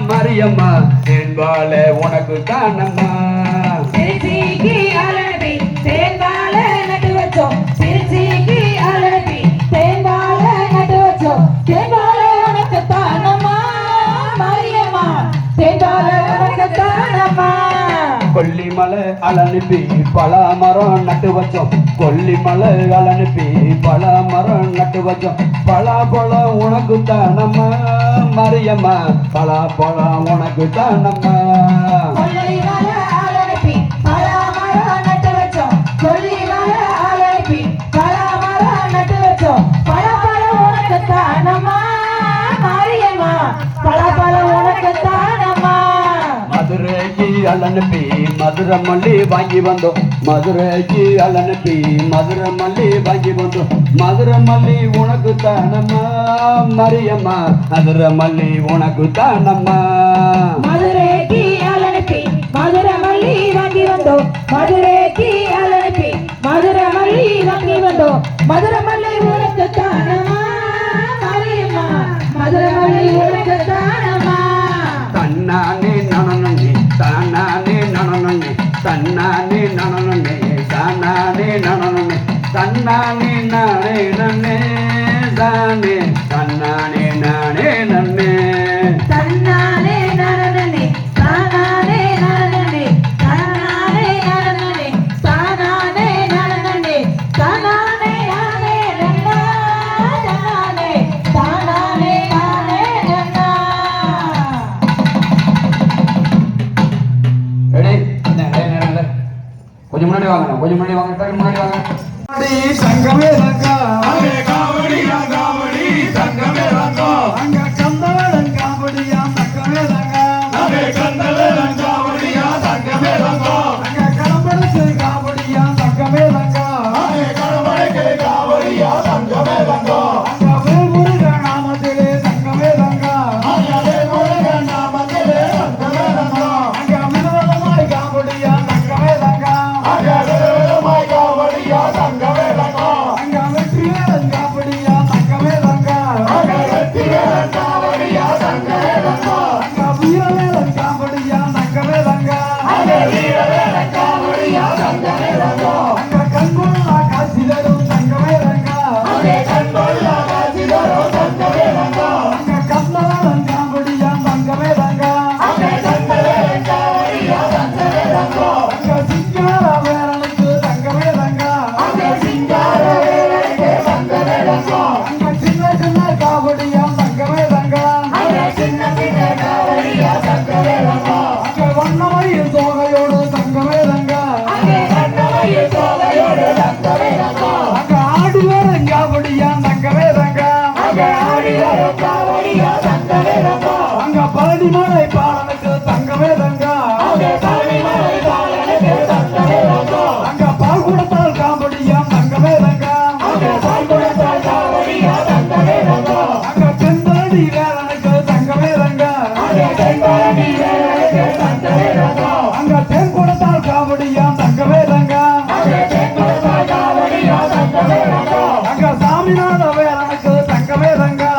மரியம்மா தேன்பால உனக்கு தானம்மா திருச்சிக்கு ஆலனப்பி தேன்பால நட்டு வச்சோம் திருச்சிக்கு ஆலனப்பி தேன்பால நட்டு வச்சோம் தேன்பால உனக்கு தானம்மா மாரியம்மா தேன்பால உனக்கு தானம்மா கொல்லிமலை அலனுப்பி பல மரம் நட்டு வச்சோம் கொல்லிமலை அலனுப்பி பல மரம் நட்டு வச்சோம் பலாப்பழம் உனக்கு தானம்மா மரியம்மா பலாப்பழம் உனக்கு தானம்மா கொல்லிமல ஆலனப்பி பலாமரம் நட்டு வச்சோம் கொல்லிமல ஆலனப்பி பலாமரம் நட்டு வச்சோம் பலாப்பழம் உனக்கு தானம்மா மாரியம்மா பலாப்பழம் உனக்கு தானம்மா மதுரைக்கு அலனுப்பி மதுரை மல்லி வாங்கி வந்தோம் மதுரைக்கு அலனுப்பி மதுரை மல்லி வாங்கி வந்தோம் மதுரை மல்லி உனக்கு தானம்மா மரியம்மா மதுரை மல்லி உனக்கு தானம்மா மதுரைக்கு ஆலனப்பி மதுரை மல்லி வாங்கி வந்தோம் மதுரைக்கு ஆலனப்பி மதுரை மல்லி வாங்கி வந்தோம் மதுரை உனக்குத்தானம்மா மாரியம்மா மதுரை மல்லி உனக்குத்தானம்மா தன்னானே நனனே தானானே நனனே தன்னானே நனனே தானானே நனனே தன்னானே நானே நன்னே தானே தன்னானே நானே நன்னே தன்னானே நனனே தானானே நனனே தானானே நனனே தானானே நனனே தானானே நானே நன்னா தானானே தானானே நானே நன்னா ரெடி கொஞ்சம் முன்னாடி வாங்க கொஞ்சம் முன்னாடி வாங்க டக்கு முன்னாடி வாங்க தங்கமே தங்கா காவடியா காவடி தங்கமே தங்கா அங்க கந்தவேலன் காவடியா தங்கமே தங்கா கந்தவேலன் காவடியா தங்கமே தங்கா அங்க கடம்படுக்கு காவடியா தங்கமே தங்கா கடம்படுக்கு காவடியா தங்கமே தங்கா அங்க வேல்முருக நாமத்திலே தங்கமே தங்கா வேல்முருக நாமத்திலே தங்கமே தங்கா அங்க மிதவளமாய் காவடியா தங்கமே தங்கா மிதவளமாய் காவடியா தங்கமே தங்கா அங்க வெற்றிவேலன் காவடியா தங்கமே தங்கா வெற்றிவேலன் காவடியா தங்கமே தங்கா அங்க வீரவேலன் காவடியா தங்கமே தங்கா வீரவேலன் காவடியா தங்கமே தங்கா அங்க கண்கொள்ளா காட்சி தரும் தங்கமே தங்கா கண்கொள்ளா காட்சி தரும் தங்கமே தங்கா அங்க கந்தவேலன் காவடியா தங்கமே தங்கா கந்தவேலன் காவடியா தங்கமே தங்கா அங்க சிங்கார வேலனுக்கு தங்கமே தங்கா சிங்கார வேலனுக்கு தங்கமே தங்கா அங்க சின்ன சின்ன காவடியா தங்கமே தங்கா சின்ன சின்ன காவடியா தங்கமே தங்கா அங்க வண்ணமயில் தோகையோடு தங்கமே தங்கா வண்ணமயில் தோகையோடு தங்கமே தங்கா அங்க ஆடி வரும் காவடியா தங்கமே தங்கா ஆடி வரும் காவடியா தங்கமே தங்கா அங்க பழனிமலை பாலனுக்கு தங்கமே தங்கா பழனிமலை பாலனுக்கு தங்கமே தங்கா அங்க பால் கொடுத்தால் காவடியா தங்கமே தங்கா பால் கொடுத்தால் காவடியா தங்கமே தங்கா அங்க தென்பழனி வேலனுக்கு தங்கமே தங்கா தென்பழனி வேலனுக்கு தங்கமே தங்கா அங்க தென் கொடுத்தால் காவடியா தங்கமே தங்கா தென் கொடுத்தால் காவடியா தங்கமே தங்கா அங்க சாமிநாத வேலனுக்கு தங்கமே தங்கா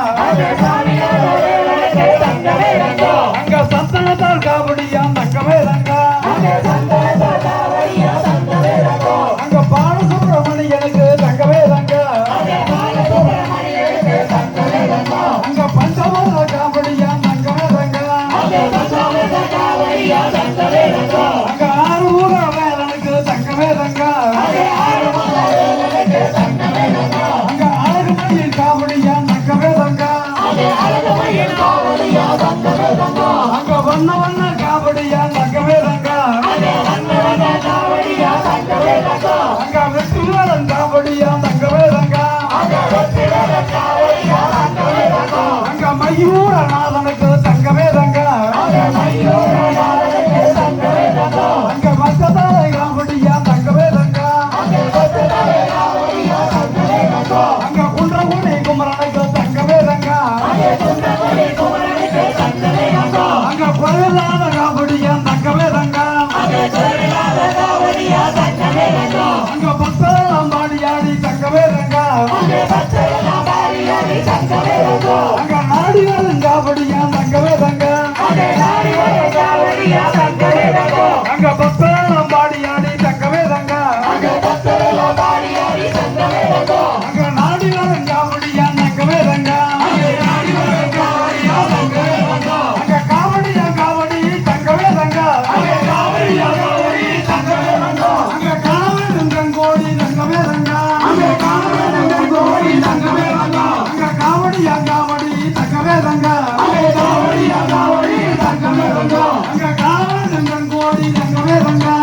சாமிநாத வேலனுக்கு தங்கமே தங்கா அங்க சந்தனத்தால் காவடியா தங்கமே தங்கா சந்தனத்தால் காவடியா தங்கமே தங்கா அங்க பாலசுப்ரமணியனுக்கு தங்கமே தங்கா பாலசுப்ரமணியனுக்கு தங்கமே தங்கா அங்க பஞ்சமர காவடியா தங்கமே தங்கா பஞ்சமர காவடியா தங்கமே தங்கா அங்க ஆறுமுக வேலனுக்கு தங்கமே தங்கா ஆறுமுக வேலனுக்கு தங்கமே தங்கா அங்க அழகுமயில் காவடியா தங்கமே தங்கா அழகுமயில் காவடியா தங்கமே தங்கா அங்க வண்ண வண்ண காவடியா தங்கமே தங்கா வண்ண வண்ண காவடியா தங்கமே தங்கா அங்க வெற்றிவேலன் காவடியா தங்கமே தங்கா வெற்றிவேலன் காவடியா தங்கமே தங்கா அங்க மயூரநாதனுக்கு தங்கமே தங்கா மயூரநாதனுக்கு தங்கமே தங்கா அங்க பச்சதாரை காவடியா தங்கமே தங்கா பச்சதாரை காவடியா தங்கமே தங்கா அங்க குன்றகுடி குமரனுக்கு தங்கமே தங்கா குன்றகுடி குமரனுக்கு தங்கமே தங்கா அங்க குறையில்லாத காவடியா தங்கமே தங்கா குறையில்லாத காவடியா தங்கமே தங்கா அங்க பக்தரெல்லாம் பாடியாடி தங்கமே தங்கா பக்தரெல்லாம் பாடியாடி தங்கமே தங்கா அங்க நாடிகளும் காவடியா தங்கமே தங்கா நாடிகளும் காவடியா தங்கமே தங்கா அங்க பக்தரெல்லாம் பாடியாடி தங்கமே தங்கா பக்தரெல்லாம் பாடியாடி தங்கமே தங்கா அங்க நாடிகளும் காவடியா தங்கமே தங்கா நாடிகளும் காவடியா தங்கமே தங்கா அங்க காவடியா காவடி தங்கமே தங்கா காவடியா காவடி தங்கமே தங்கா அங்க காவடி கோடி தங்கமே தங்கா காவடி கோடி தங்கமே தங்கா அங்க காவடியா காவடி தங்கமே தங்கா காவடியா காவடி தங்கமே தங்கா அங்க காவடி கோடி தங்கமே தங்கா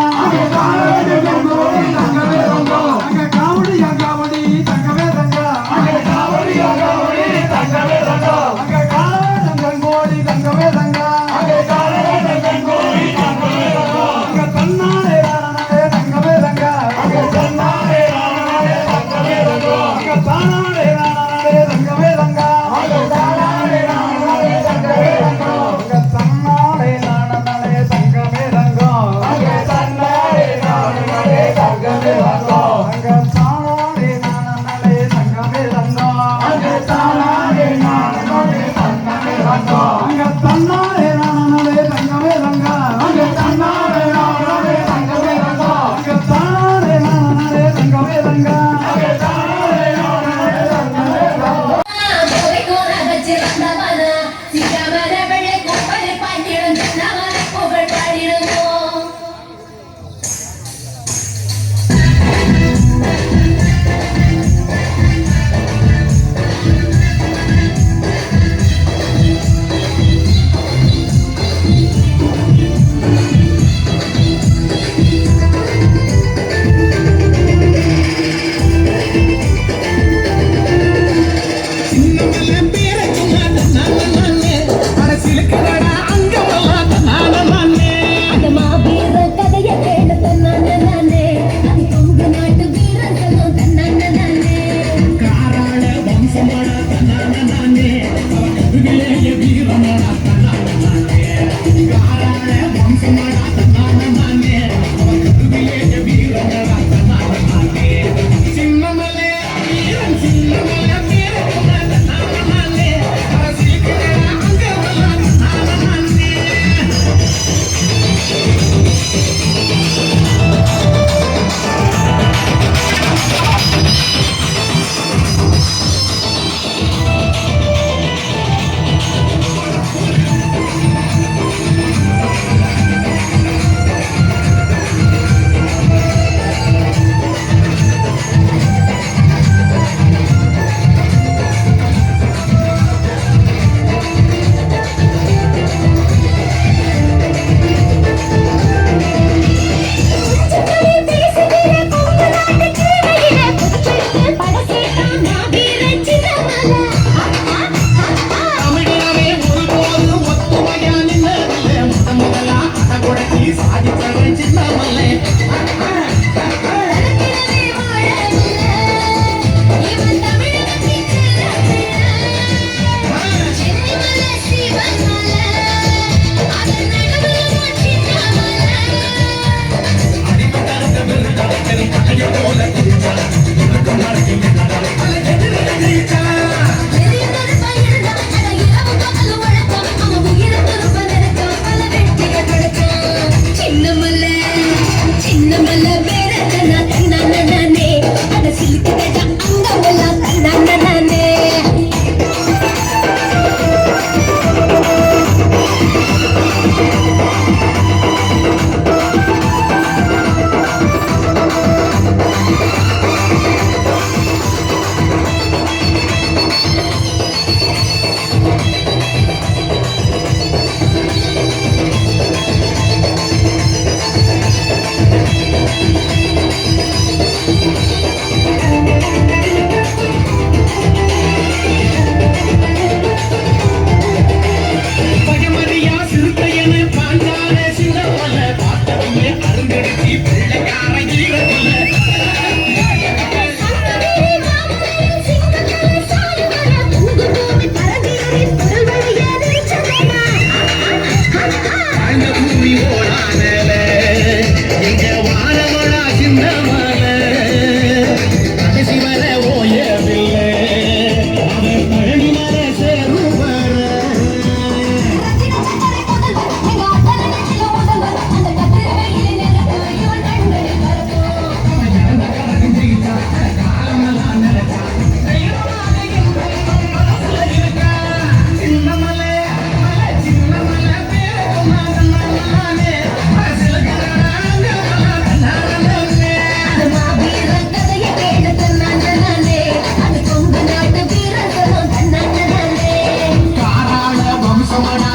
காவடி கோடி தங்கமே தங்கா அங்க காவடியா காவடி தங்கமே தங்கா காவடியா காவடி தங்கமே தங்கா அங்க காவடி கோடி தங்கமே தங்கா காவடி கோடி தங்கமே தங்கா அங்க தன்னாலே ராணனே தங்கமே தங்கா தன்னாலே ராணனே தங்கமே தங்கா அங்க தானாலே ராணனே தங்கமே தங்கா தானாலே ராணனே மாமனா